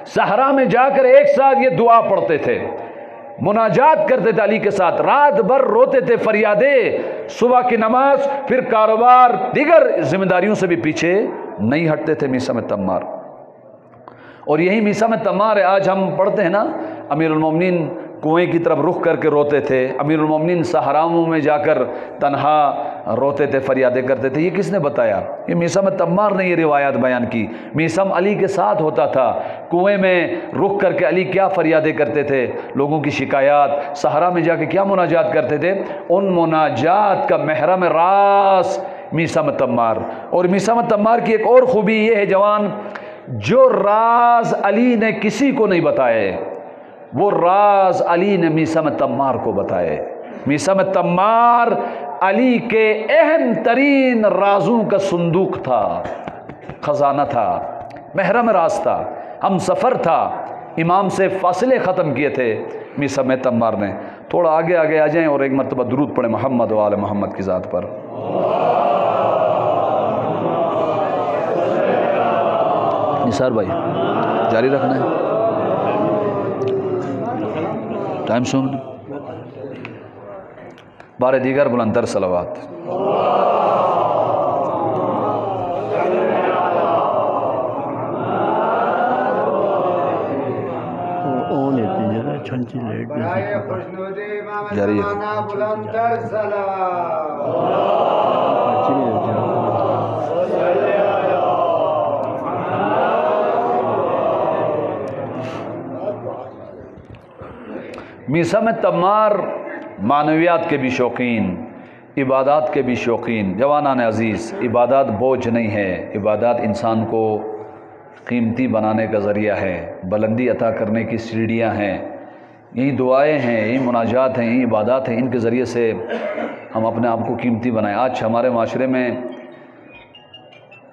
صحرا میں جا کر ایک ساتھ یہ دعا پڑھتے تھے، مناجات کرتے تھے علی کے ساتھ، رات بھر روتے تھے، فریادیں، صبح کی نماز، پھر کاروبار، دیگر ذمہ داریوں سے بھی پیچھے نہیں ہٹتے تھے میثم تمار۔ اور یہی میثم تمار ہے، آج ہم پڑھتے ہیں نا امیر المومنین کنویں کی طرف رخ کر کے روتے تھے، امیر المومنین صحراؤں میں جا کر تنہا روتے تھے، فریادیں کرتے تھے۔ یہ کس نے بتایا؟ یہ میثم تمار نے یہ روایات بیان کی۔ میثم علی کے ساتھ ہوتا تھا، کنویں میں رخ کر کے علی کیا فریادیں کرتے تھے، لوگوں کی شکایات، صحرا میں جا کے کیا مناجات کرتے تھے، ان مناجات کا محرم راس میثم تمار۔ اور میثم تمار کی ایک اور خوبی یہ ہے جوان، جو راز علی نے کسی کو نہیں بتائے، وہ راز علی نے میثم تمار کو بتائے۔ میثم تمار علی کے اہم ترین رازوں کا صندوق تھا، خزانہ تھا، محرم راز تھا، ہم سفر تھا، امام سے فاصلے ختم کیے تھے میثم تمار نے۔ تھوڑا آگے آ جائیں اور ایک مرتبہ درود پڑھیں محمد و آل محمد کی ذات پر۔ نثار بھائی جاری رکھنا ہے، ٹائم سو بارے دیگر بلندر صلوات۔ جاری ہے۔ میثم تمار معنویات کے بھی شوقین، عبادات کے بھی شوقین۔ جوانان عزیز، عبادات بوجھ نہیں ہے، عبادات انسان کو قیمتی بنانے کا ذریعہ ہے، بلندی عطا کرنے کی سیڑھیاں ہیں۔ یہی دعائیں ہیں، یہی مناجات ہیں، یہی عبادات ہیں، ان کے ذریعے سے ہم اپنے آپ کو قیمتی بنائیں۔ آج ہمارے معاشرے میں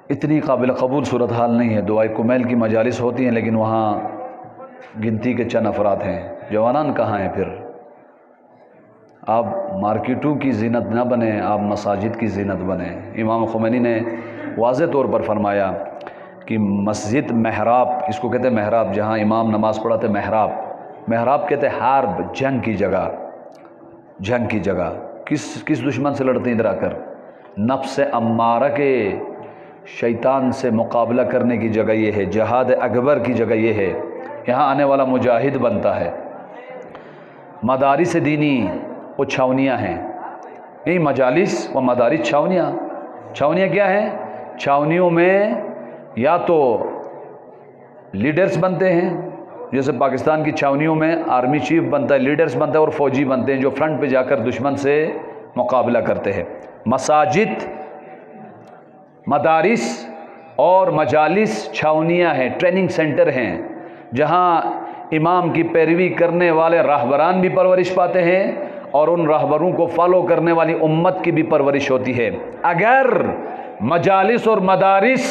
اتنی قابل قبول صورتحال نہیں ہے، دعائے کمیل کی مجالس ہوتی ہیں لیکن وہاں گنتی کے چند افراد ہیں۔ جوانان کہاں ہیں پھر؟ آپ مارکیٹوں کی زینت نہ بنیں، آپ مساجد کی زینت بنیں۔ امام خمینی نے واضح طور پر فرمایا کہ مسجد محراب، اس کو کہتے ہیں محراب، جہاں امام نماز پڑھاتے محراب، محراب کہتے ہیں حرب، جنگ کی جگہ، جنگ کی جگہ۔ کس دشمن سے لڑتے ہیں ادھر آ کر؟ نفس امارہ کے، شیطان سے مقابلہ کرنے کی جگہ یہ ہے، جہاد اکبر کی جگہ یہ ہے، یہاں آنے والا مجاہد بنتا ہے۔ مدارس دینی وہ چھاونیاں ہیں، یہی مجالس و مدارس چھاونیاں۔ چھاونیاں کیا ہیں؟ چھاونیوں میں یا تو لیڈرز بنتے ہیں، جیسے پاکستان کی چھاونیوں میں آرمی چیف بنتا ہے، لیڈرز بنتا ہے، اور فوجی بنتے ہیں جو فرنٹ پہ جا کر دشمن سے مقابلہ کرتے ہیں۔ مساجد، مدارس اور مجالس چھاونیاں ہیں، ٹریننگ سینٹر ہیں، جہاں امام کی پیروی کرنے والے راہبران بھی پرورش پاتے ہیں اور ان راہبروں کو فالو کرنے والی امت کی بھی پرورش ہوتی ہے۔ اگر مجالس اور مدارس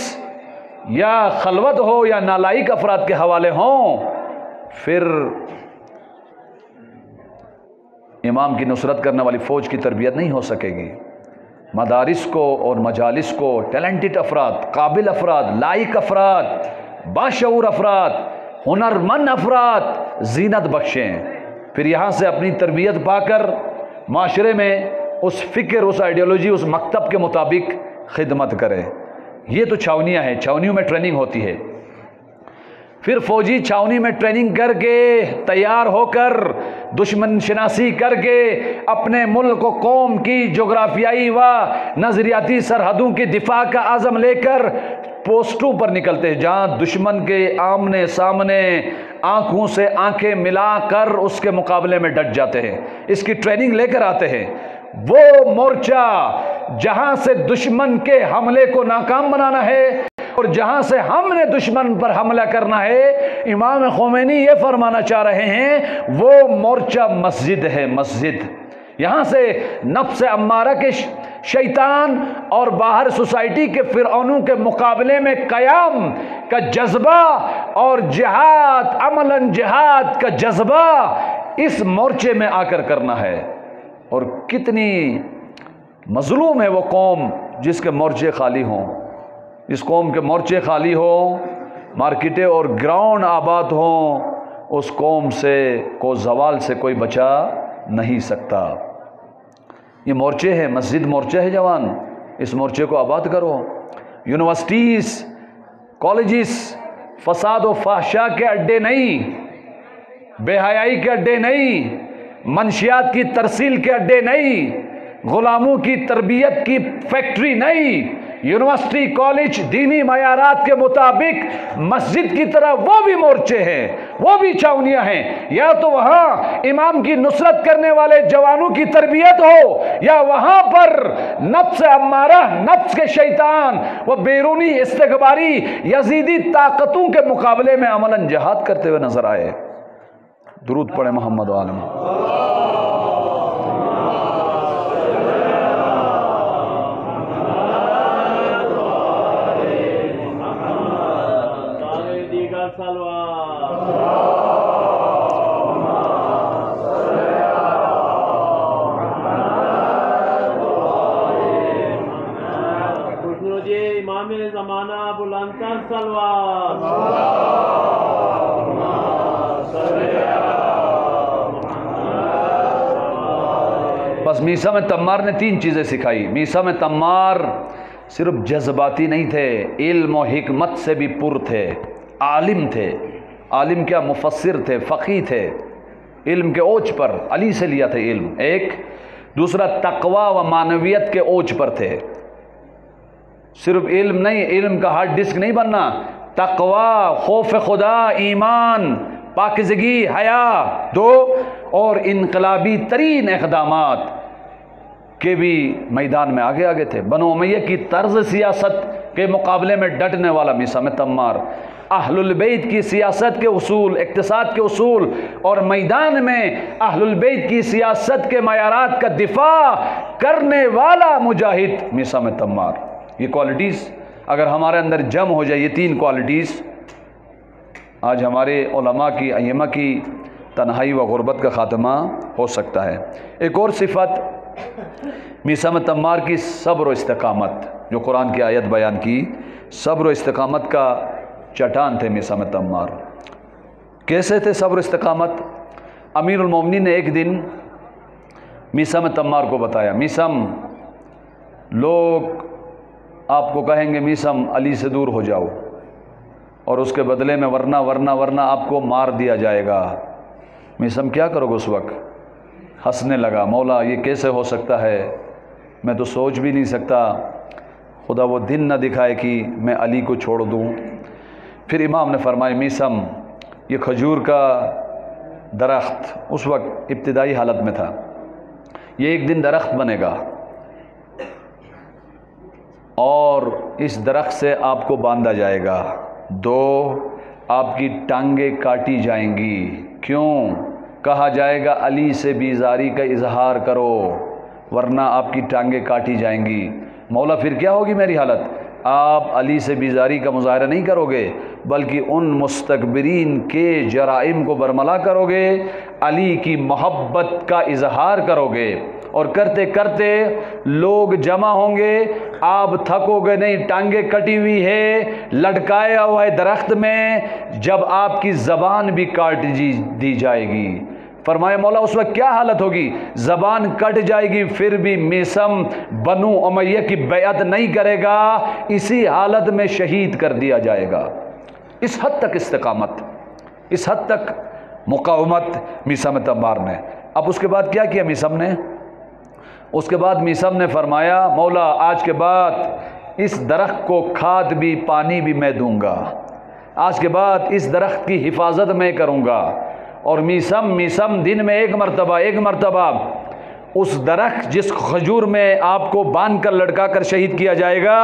یا خلوت ہو یا نالائق افراد کے حوالے ہوں، پھر امام کی نصرت کرنے والی فوج کی تربیت نہیں ہو سکے گی۔ مدارس کو اور مجالس کو ٹیلنٹڈ افراد، قابل افراد، لائق افراد، باشعور افراد، ہنرمند افراد زینت بخشیں، پھر یہاں سے اپنی تربیت پا کر معاشرے میں اس فکر، اس آئیڈیالوجی، اس مکتب کے مطابق خدمت کریں۔ یہ تو چھاونیاں ہیں، چھاونیوں میں ٹریننگ ہوتی ہے۔ پھر فوجی چھاونی میں ٹریننگ کر کے تیار ہو کر دشمن شناسی کر کے اپنے ملک و قوم کی جغرافیائی و نظریاتی سرحدوں کی دفاع کا عزم لے کر پوسٹوں پر نکلتے ہیں، جہاں دشمن کے آمنے سامنے آنکھوں سے آنکھیں ملا کر اس کے مقابلے میں ڈٹ جاتے ہیں، اس کی ٹریننگ لے کر آتے ہیں۔ وہ مورچہ جہاں سے دشمن کے حملے کو ناکام بنانا ہے اور جہاں سے ہم نے دشمن پر حملہ کرنا ہے، امام خمینی یہ فرمانا چاہ رہے ہیں وہ مورچہ مسجد ہے، مسجد۔ یہاں سے نفس امارہ کے شیطان اور باہر سوسائٹی کے فرعونوں کے مقابلے میں قیام کا جذبہ اور جہاد، عملاً جہاد کا جذبہ اس مورچے میں آ کر کرنا ہے۔ اور کتنی مظلوم ہے وہ قوم جس کے مورچے خالی ہوں، اس قوم کے مورچے خالی ہوں، مارکیٹیں اور گراؤنڈ آباد ہوں، اس قوم سے کو زوال سے کوئی بچا نہیں سکتا۔ یہ مورچے ہے، مسجد مورچہ ہے جوان، اس مورچے کو آباد کرو۔ یونیورسٹیز، کالجز فساد و فحشا کے اڈے نہیں، بے حیائی کے اڈے نہیں، منشیات کی ترسیل کے اڈے نہیں، غلاموں کی تربیت کی فیکٹری نہیں۔ یونیورسٹی، کالج دینی معیارات کے مطابق مسجد کی طرح وہ بھی مورچے ہیں، وہ بھی چھاونیاں ہیں۔ یا تو وہاں امام کی نصرت کرنے والے جوانوں کی تربیت ہو، یا وہاں پر نفس امارہ، نفس کے شیطان، وہ بیرونی استکباری یزیدی طاقتوں کے مقابلے میں عملاً جہاد کرتے ہوئے نظر آئے۔ درود پڑھے محمد و آل محمد۔ امام زمانہ بلندتر سلوات۔ بس میثم تمار نے 3 چیزیں سکھائی۔ میثم تمار صرف جذباتی نہیں تھے، علم و حکمت سے بھی پر تھے، عالم تھے۔ عالم کیا؟ مفسر تھے، فقیہ تھے، علم کے اوج پر، علی سے لیا تھا علم ایک۔ دوسرا تقوی و معنویت کے اوج پر تھے، صرف علم نہیں، علم کا ہارڈ ڈسک نہیں بننا، تقوی، خوف خدا، ایمان، پاکیزگی، حیا، 2 اور انقلابی ترین اقدامات کے بھی میدان میں آگے آگے تھے۔ بنو امیہ کی طرز سیاست کے مقابلے میں ڈٹنے والا میثم تمار، اہل البیت کی سیاست کے اصول، اقتصاد کے اصول اور میدان میں اہل البیت کی سیاست کے معیارات کا دفاع کرنے والا مجاہد میثم تمار۔ یہ کوالٹیز اگر ہمارے اندر جم ہو جائے، یہ 3 کوالٹیز، آج ہمارے علماء کی، ائمہ کی تنہائی و غربت کا خاتمہ ہو سکتا ہے۔ ایک اور صفت میثم تمار کی صبر و استقامت، جو قرآن کی آیت بیان کی، صبر و استقامت کا چٹان تھے میثم تمار۔ کیسے تھے صبر و استقامت؟ امیر المومنین نے ایک دن میثم تمار کو بتایا، میثم، لوگ آپ کو کہیں گے میثم علی سے دور ہو جاؤ، اور اس کے بدلے میں ورنہ آپ کو مار دیا جائے گا۔ میثم کیا کرو گے؟ اس وقت ہنسنے لگا، مولا یہ کیسے ہو سکتا ہے، میں تو سوچ بھی نہیں سکتا، خدا وہ دن نہ دکھائے کہ میں علی کو چھوڑ دوں۔ پھر امام نے فرمایا، میثم، یہ کھجور کا درخت اس وقت ابتدائی حالت میں تھا، یہ ایک دن درخت بنے گا اور اس درخت سے آپ کو باندھا جائے گا، 2 آپ کی ٹانگیں کاٹی جائیں گی۔ کیوں؟ کہا جائے گا علی سے بیزاری کا اظہار کرو ورنہ آپ کی ٹانگیں کاٹی جائیں گی۔ مولا پھر کیا ہوگی میری حالت؟ آپ علی سے بیزاری کا مظاہرہ نہیں کرو گے بلکہ ان مستکبرین کے جرائم کو برملا کرو گے، علی کی محبت کا اظہار کرو گے، اور کرتے کرتے لوگ جمع ہوں گے، آپ تھکو گے نہیں، ٹانگیں کٹی ہوئی ہے، لٹکایا ہوا ہے درخت میں، جب آپ کی زبان بھی کاٹ دی جائے گی۔ فرمایا مولا اس وقت کیا حالت ہوگی؟ زبان کٹ جائے گی، پھر بھی میثم بنو امیہ کی بیعت نہیں کرے گا، اسی حالت میں شہید کر دیا جائے گا۔ اس حد تک استقامت، اس حد تک مقاومت میثم تمار نے۔ اب اس کے بعد کیا کیا میثم نے؟ اس کے بعد میثم نے فرمایا مولا آج کے بعد اس درخت کو کھاد بھی پانی بھی میں دوں گا، آج کے بعد اس درخت کی حفاظت میں کروں گا۔ اور میثم دن میں ایک مرتبہ اس درخت جس کھجور میں آپ کو باندھ کر لٹکا کر شہید کیا جائے گا،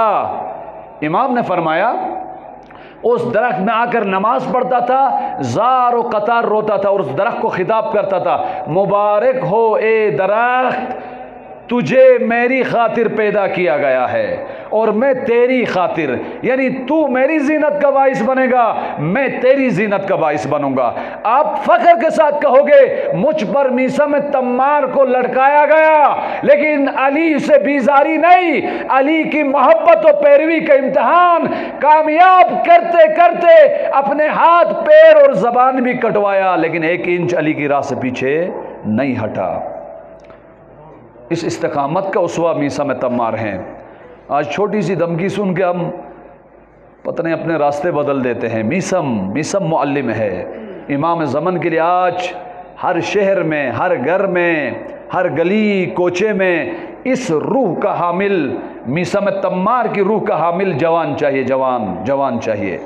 امام نے فرمایا اس درخت میں آ کر نماز پڑھتا تھا، زار و قطار روتا تھا اور اس درخت کو خطاب کرتا تھا، مبارک ہو اے درخت، تجھے میری خاطر پیدا کیا گیا ہے اور میں تیری خاطر، یعنی تو میری زینت کا باعث بنے گا، میں تیری زینت کا باعث بنوں گا۔ آپ فخر کے ساتھ کہو گے مجھ پر میثم تمار کو لٹکایا گیا لیکن علی سے بیزاری نہیں، علی کی محبت و پیروی کا امتحان کامیاب کرتے کرتے اپنے ہاتھ پیر اور زبان بھی کٹوایا لیکن 1 انچ علی کی راہ سے پیچھے نہیں ہٹا۔ اس استقامت کا اسوہ میثم تمار ہیں۔ آج چھوٹی سی دھمکی سن کے ہم پتہ نہیں اپنے راستے بدل دیتے ہیں۔ میثم معلم ہے، امام زمن کے لیے آج ہر شہر میں، ہر گھر میں، ہر گلی کوچے میں اس روح کا حامل، میثم تمار کی روح کا حامل جوان چاہیے، جوان چاہیے،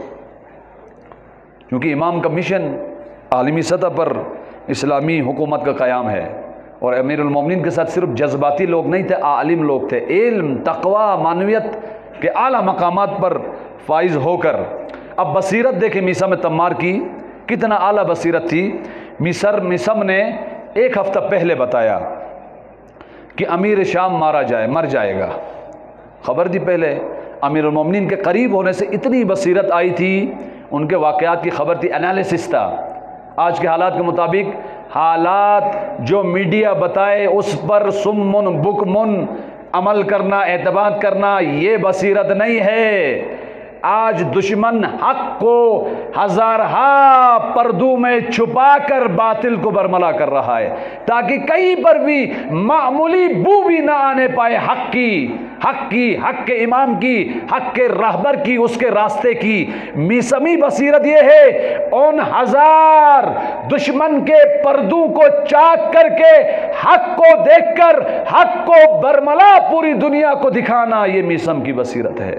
کیونکہ امام کا مشن عالمی سطح پر اسلامی حکومت کا قیام ہے، اور امیر المومنین کے ساتھ صرف جذباتی لوگ نہیں تھے، عالم لوگ تھے، علم، تقوی، معنویت کے اعلیٰ مقامات پر فائز ہو کر۔ اب بصیرت دیکھیں میثم تمار کی کتنا اعلیٰ بصیرت تھی۔ میثم نے 1 ہفتہ پہلے بتایا کہ امیر شام مر جائے گا، خبر دی پہلے۔ امیر المومنین کے قریب ہونے سے اتنی بصیرت آئی تھی، ان کے واقعات کی خبر تھی، انالیسس تھا۔ آج کے حالات کے مطابق حالات جو میڈیا بتائے اس پر سمن بکمن عمل کرنا، اعتماد کرنا، یہ بصیرت نہیں ہے۔ آج دشمن حق کو ہزارہا پردوں میں چھپا کر باطل کو برملا کر رہا ہے تاکہ کہیں پر بھی معمولی بو بھی نہ آنے پائے حق کے امام کی، حق کے راہبر کی، اس کے راستے کی۔ میثمی بصیرت یہ ہے ان 1000 دشمن کے پردوں کو چاک کر کے حق کو دیکھ کر حق کو برملا پوری دنیا کو دکھانا، یہ میثم کی بصیرت ہے۔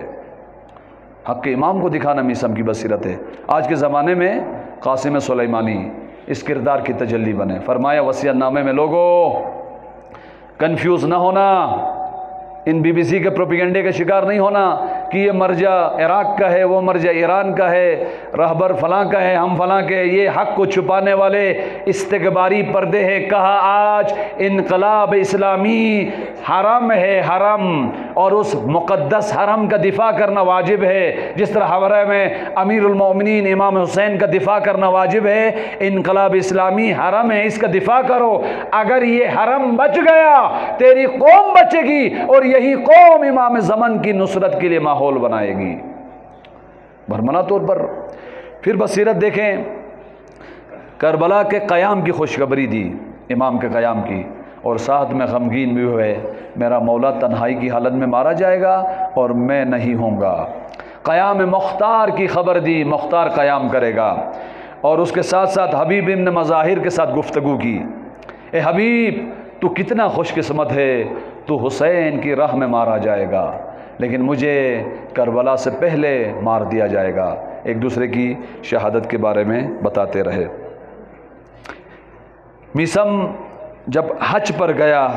حق کے امام کو دکھانا میثم کی بصیرت ہے۔ آج کے زمانے میں قاسم سلیمانی اس کردار کی تجلی بنے۔ فرمایا وصیت نامے میں لوگوں کنفیوز نہ ہونا، ان بی بی سی کے پروپیگنڈے کا شکار نہیں ہونا کہ یہ مرجع عراق کا ہے، وہ مرجع ایران کا ہے، رہبر فلاں کا ہے، ہم فلاں کے، یہ حق کو چھپانے والے استکباری پردے ہیں۔ کہا آج انقلاب اسلامی حرم ہے، حرم، اور اس مقدس حرم کا دفاع کرنا واجب ہے، جس طرح حرم میں امیر المومنین امام حسین کا دفاع کرنا واجب ہے۔ انقلاب اسلامی حرم ہے، اس کا دفاع کرو۔ اگر یہ حرم بچ گیا تیری قوم بچے گی اور یہی قوم امام زمن کی نصرت کے لیے ماحول بنائے گی برملا طور پر۔ پھر بصیرت دیکھیں، کربلا کے قیام کی خوشخبری دی، امام کے قیام کی، اور ساتھ میں غمگین بھی ہوئے، میرا مولا تنہائی کی حالت میں مارا جائے گا اور میں نہیں ہوں گا۔ قیام مختار کی خبر دی، مختار قیام کرے گا، اور اس کے ساتھ ساتھ حبیب ابن مظاہر کے ساتھ گفتگو کی۔ اے حبیب تو کتنا خوش قسمت ہے، تو حسین کی راہ میں مارا جائے گا لیکن مجھے کربلا سے پہلے مار دیا جائے گا۔ ایک دوسرے کی شہادت کے بارے میں بتاتے رہے۔ میثم جب حج پر گیا،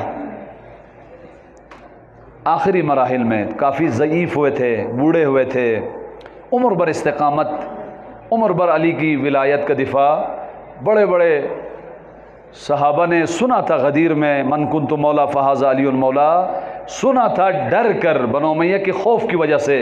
آخری مراحل میں کافی ضعیف ہوئے تھے، بوڑھے ہوئے تھے، عمر بر استقامت، عمر بر علی کی ولایت کا دفاع، بڑے بڑے صحابہ نے سنا تھا غدیر میں من کنت مولا فہذا علی المولا، سنا تھا ڈر کر بنو امیہ کے خوف کی وجہ سے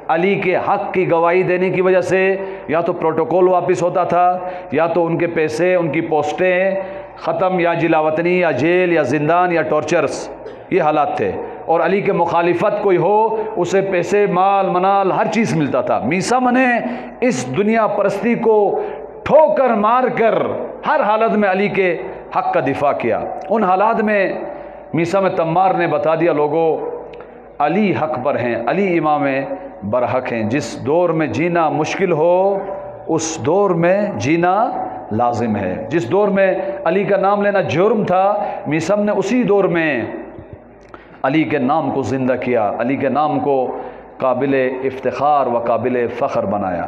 علی کے حق کی گواہی دینے کی وجہ سے یا تو پروٹوکول واپس ہوتا تھا، یا تو ان کے پیسے، ان کی پوسٹیں ختم، یا جلا وطنی یا جیل یا زندان یا ٹارچرز، یہ حالات تھے۔ اور علی کے مخالفت کوئی ہو اسے پیسے، مال، منال، ہر چیز ملتا تھا۔ میثم نے اس دنیا پرستی کو ٹھوکر مار کر ہر حالت میں علی کے حق کا دفاع کیا۔ ان حالات میں میثم تمار نے بتا دیا لوگوں علی حق پر ہیں، علی امام برحق ہیں، جس دور میں جینا مشکل ہو اس دور میں جینا لازم ہے۔ جس دور میں علی کا نام لینا جرم تھا، میثم نے اسی دور میں علی کے نام کو زندہ کیا، علی کے نام کو قابل افتخار و قابل فخر بنایا۔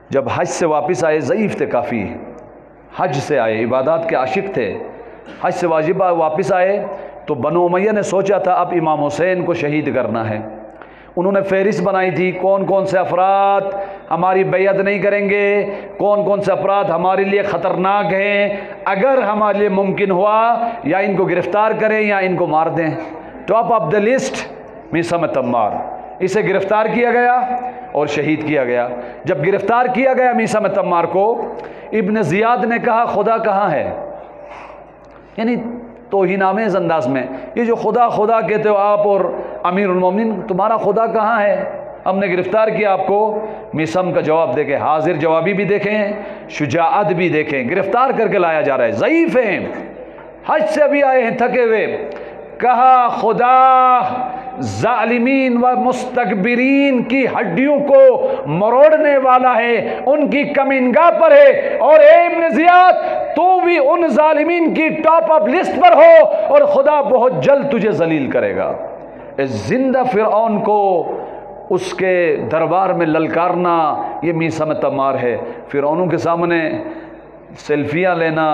جب حج سے واپس آئے، ضعیف تھے کافی، حج سے آئے، عبادات کے عاشق تھے، حج سے واجبہ واپس آئے تو بنو امیہ نے سوچا تھا اب امام حسین کو شہید کرنا ہے۔ انہوں نے فہرست بنائی تھی کون کون سے افراد ہماری بیعت نہیں کریں گے، کون کون سے افراد ہمارے لیے خطرناک ہیں، اگر ہمارے لیے ممکن ہوا یا ان کو گرفتار کریں یا ان کو مار دیں۔ ٹاپ آف دا لسٹ میثم تمار، اسے گرفتار کیا گیا اور شہید کیا گیا۔ جب گرفتار کیا گیا میثم تمار کو، ابن زیاد نے کہا خدا کہاں ہے، یعنی توہین آمیز انداز میں، یہ جو خدا خدا کہتے ہو آپ اور امیر المومنین، تمہارا خدا کہاں ہے، ہم نے گرفتار کیا آپ کو۔ میثم کا جواب دیکھیں، حاضر جوابی بھی دیکھیں، شجاعت بھی دیکھیں، گرفتار کر کے لایا جا رہا ہے، ضعیف ہیں، حج سے ابھی آئے ہیں تھکے ہوئے۔ کہا خدا ظالمین و مستکبرین کی ہڈیوں کو مروڑنے والا ہے، ان کی کمینگاہ پر ہے، اور اے ابن زیاد تو بھی ان ظالمین کی ٹاپ اپ لسٹ پر ہو، اور خدا بہت جلد تجھے ذلیل کرے گا۔ اس زندہ فرعون کو اس کے دربار میں للکارنا یہ میثم تمار ہے۔ فرعونوں کے سامنے سیلفیاں لینا،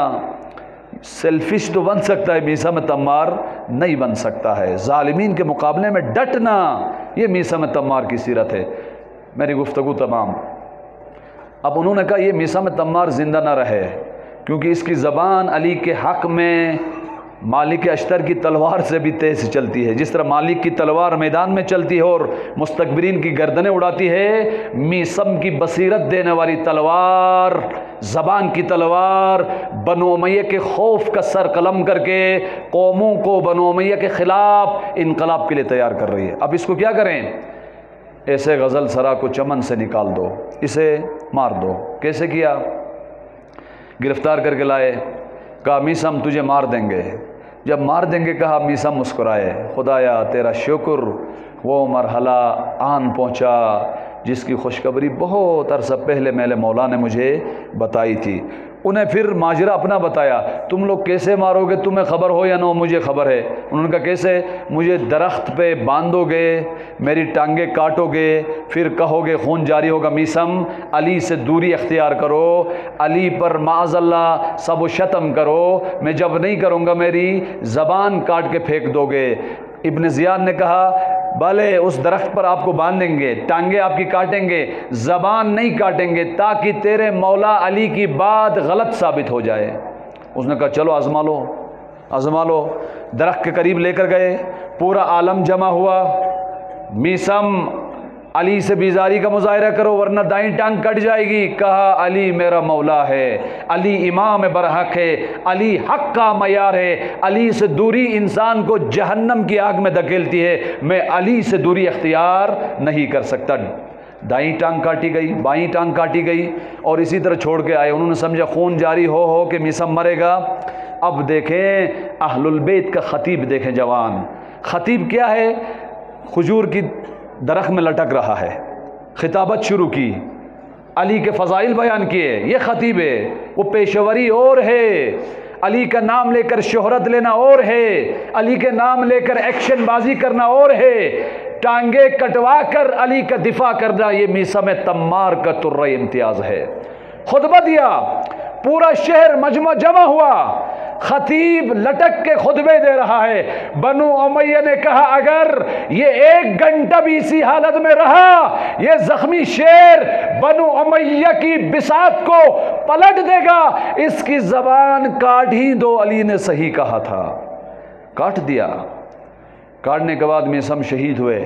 سیلفش تو بن سکتا ہے، میثم تمار نہیں بن سکتا ہے۔ ظالمین کے مقابلے میں ڈٹنا یہ میثم تمار کی سیرت ہے۔ میری گفتگو تمام۔ اب انہوں نے کہا یہ میثم تمار زندہ نہ رہے، کیونکہ اس کی زبان علی کے حق میں مالک اشتر کی تلوار سے بھی تیز چلتی ہے۔ جس طرح مالک کی تلوار میدان میں چلتی ہے اور مستکبرین کی گردنیں اڑاتی ہے، میثم کی بصیرت دینے والی تلوار، زبان کی تلوار، بنو امیہ کے خوف کا سر قلم کر کے قوموں کو بنو امیہ کے خلاف انقلاب کے لیے تیار کر رہی ہے۔ اب اس کو کیا کریں؟ ایسے غزل سرا کو چمن سے نکال دو، اسے مار دو۔ کیسے کیا؟ گرفتار کر کے لائے، کہا میثم تجھے مار دیں گے۔ جب مار دیں گے کہا، میثم مسکرائے، خدایا تیرا شکر، وہ مرحلہ آن پہنچا جس کی خوشخبری بہت عرصہ پہلے میرے مولا نے مجھے بتائی تھی۔ انہیں پھر ماجرا اپنا بتایا، تم لوگ کیسے مارو گے، تمہیں خبر ہو یا نہ ہو مجھے خبر ہے۔ انہوں نے کہا کیسے؟ مجھے درخت پہ باندھو گے، میری ٹانگیں کاٹو گے، پھر کہو گے خون جاری ہوگا۔ میثم علی سے دوری اختیار کرو، علی پر معاذ اللہ سب و شتم کرو، میں جب نہیں کروں گا میری زبان کاٹ کے پھینک دو گے۔ ابن زیاد نے کہا بھلے اس درخت پر آپ کو باندھیں گے، ٹانگیں آپ کی کاٹیں گے، زبان نہیں کاٹیں گے، تاکہ تیرے مولا علی کی بات غلط ثابت ہو جائے۔ اس نے کہا چلو آزما لو، آزما لو۔ درخت کے قریب لے کر گئے، پورا عالم جمع ہوا۔ میثم علی سے بیزاری کا مظاہرہ کرو ورنہ دائیں ٹانگ کٹ جائے گی۔ کہا علی میرا مولا ہے، علی امام برحق ہے، علی حق کا معیار ہے، علی سے دوری انسان کو جہنم کی آگ میں دھکیلتی ہے، میں علی سے دوری اختیار نہیں کر سکتا۔ دائیں ٹانگ کاٹی گئی، بائیں ٹانگ کاٹی گئی، اور اسی طرح چھوڑ کے آئے۔ انہوں نے سمجھا خون جاری ہو کہ میثم مرے گا۔ اب دیکھیں اہل البیت کا خطیب، دیکھیں جوان خطیب کیا ہے، کھجور کی درخت میں لٹک رہا ہے، خطابت شروع کی، علی کے فضائل بیان کیے، یہ خطیب ہے۔ وہ پیشوری اور ہے، علی کا نام لے کر شہرت لینا اور ہے، علی کے نام لے کر ایکشن بازی کرنا اور ہے، ٹانگیں کٹوا کر علی کا دفاع کرنا یہ میثم تمار کا طرۂ امتیاز ہے۔ خطبہ دیا، پورا شہر مجمع جمع ہوا، خطیب لٹک کے خطبے دے رہا ہے۔ بنو امیہ نے کہا اگر یہ 1 گھنٹہ بھی اسی حالت میں رہا، یہ زخمی شیر بنو امیہ کی بساط کو پلٹ دے گا، اس کی زبان کاٹ ہی دو، علی نے صحیح کہا تھا۔ کاٹ دیا۔ کاٹنے کے بعد میثم شہید ہوئے۔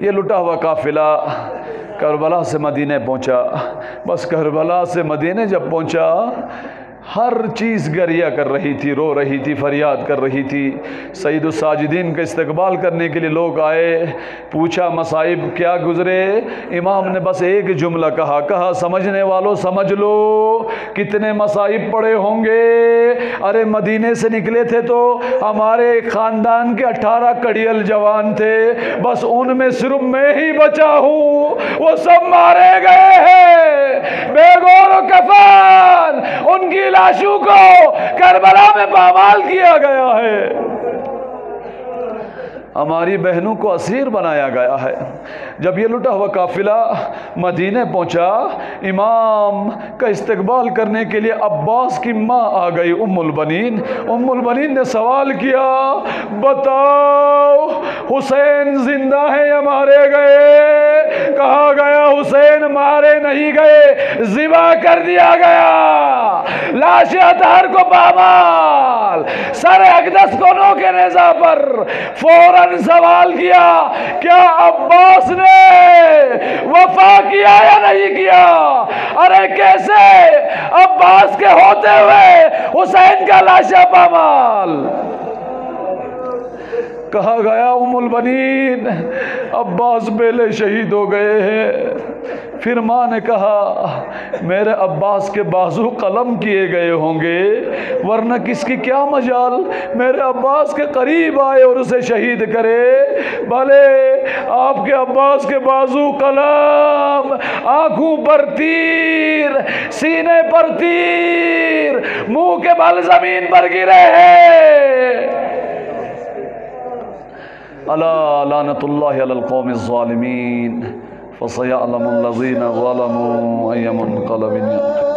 یہ لٹا ہوا قافلہ کربلا سے مدینے پہنچا. بس کربلا سے مدینے جب پہنچا ہر چیز گریہ کر رہی تھی، رو رہی تھی، فریاد کر رہی تھی. سید الساجدین کا استقبال کرنے کے لیے لوگ آئے. پوچھا مصائب کیا گزرے؟ امام نے بس ایک جملہ کہا سمجھنے والوں سمجھ لو کتنے مصائب پڑے ہوں گے. ارے مدینے سے نکلے تھے تو ہمارے خاندان کے 18 کڑیل جوان تھے، بس ان میں صرف میں ہی بچا ہوں، وہ سب مارے گئے ہیں بے گور و کفن. ان کی لاشوں کو کربلا میں پامال کیا گیا ہے، ہماری بہنوں کو اسیر بنایا گیا ہے. جب یہ لٹا ہوا قافلہ مدینے پہنچا، امام کا استقبال کرنے کے لیے عباس کی ماں آ گئی ام البنین نے سوال کیا بتاؤ حسین زندہ ہیں یا مارے گئے؟ کہا گیا حسین مارے نہیں گئے، ذبح کر دیا گیا. لاش اطہر کو پامال، سر اقدس کو نو کے نیزہ پر. فوراً سوال کیا کیا عباس نے وفا کیا یا نہیں کیا؟ ارے کیسے عباس کے ہوتے ہوئے حسین کا لاشا پامال؟ کہا گیا ام البنین عباس پہلے شہید ہو گئے ہیں. پھر ماں نے کہا میرے عباس کے بازو قلم کیے گئے ہوں گے، ورنہ کس کی کیا مجال میرے عباس کے قریب آئے اور اسے شہید کرے. بھلے آپ کے عباس کے بازو قلم، آنکھوں پر تیر، سینے پر تیر، منہ کے بل زمین پر گرے ہیں. الا لعنت اللہ علی القوم الظالمین فسيعلم الذين ظلموا أي منقلب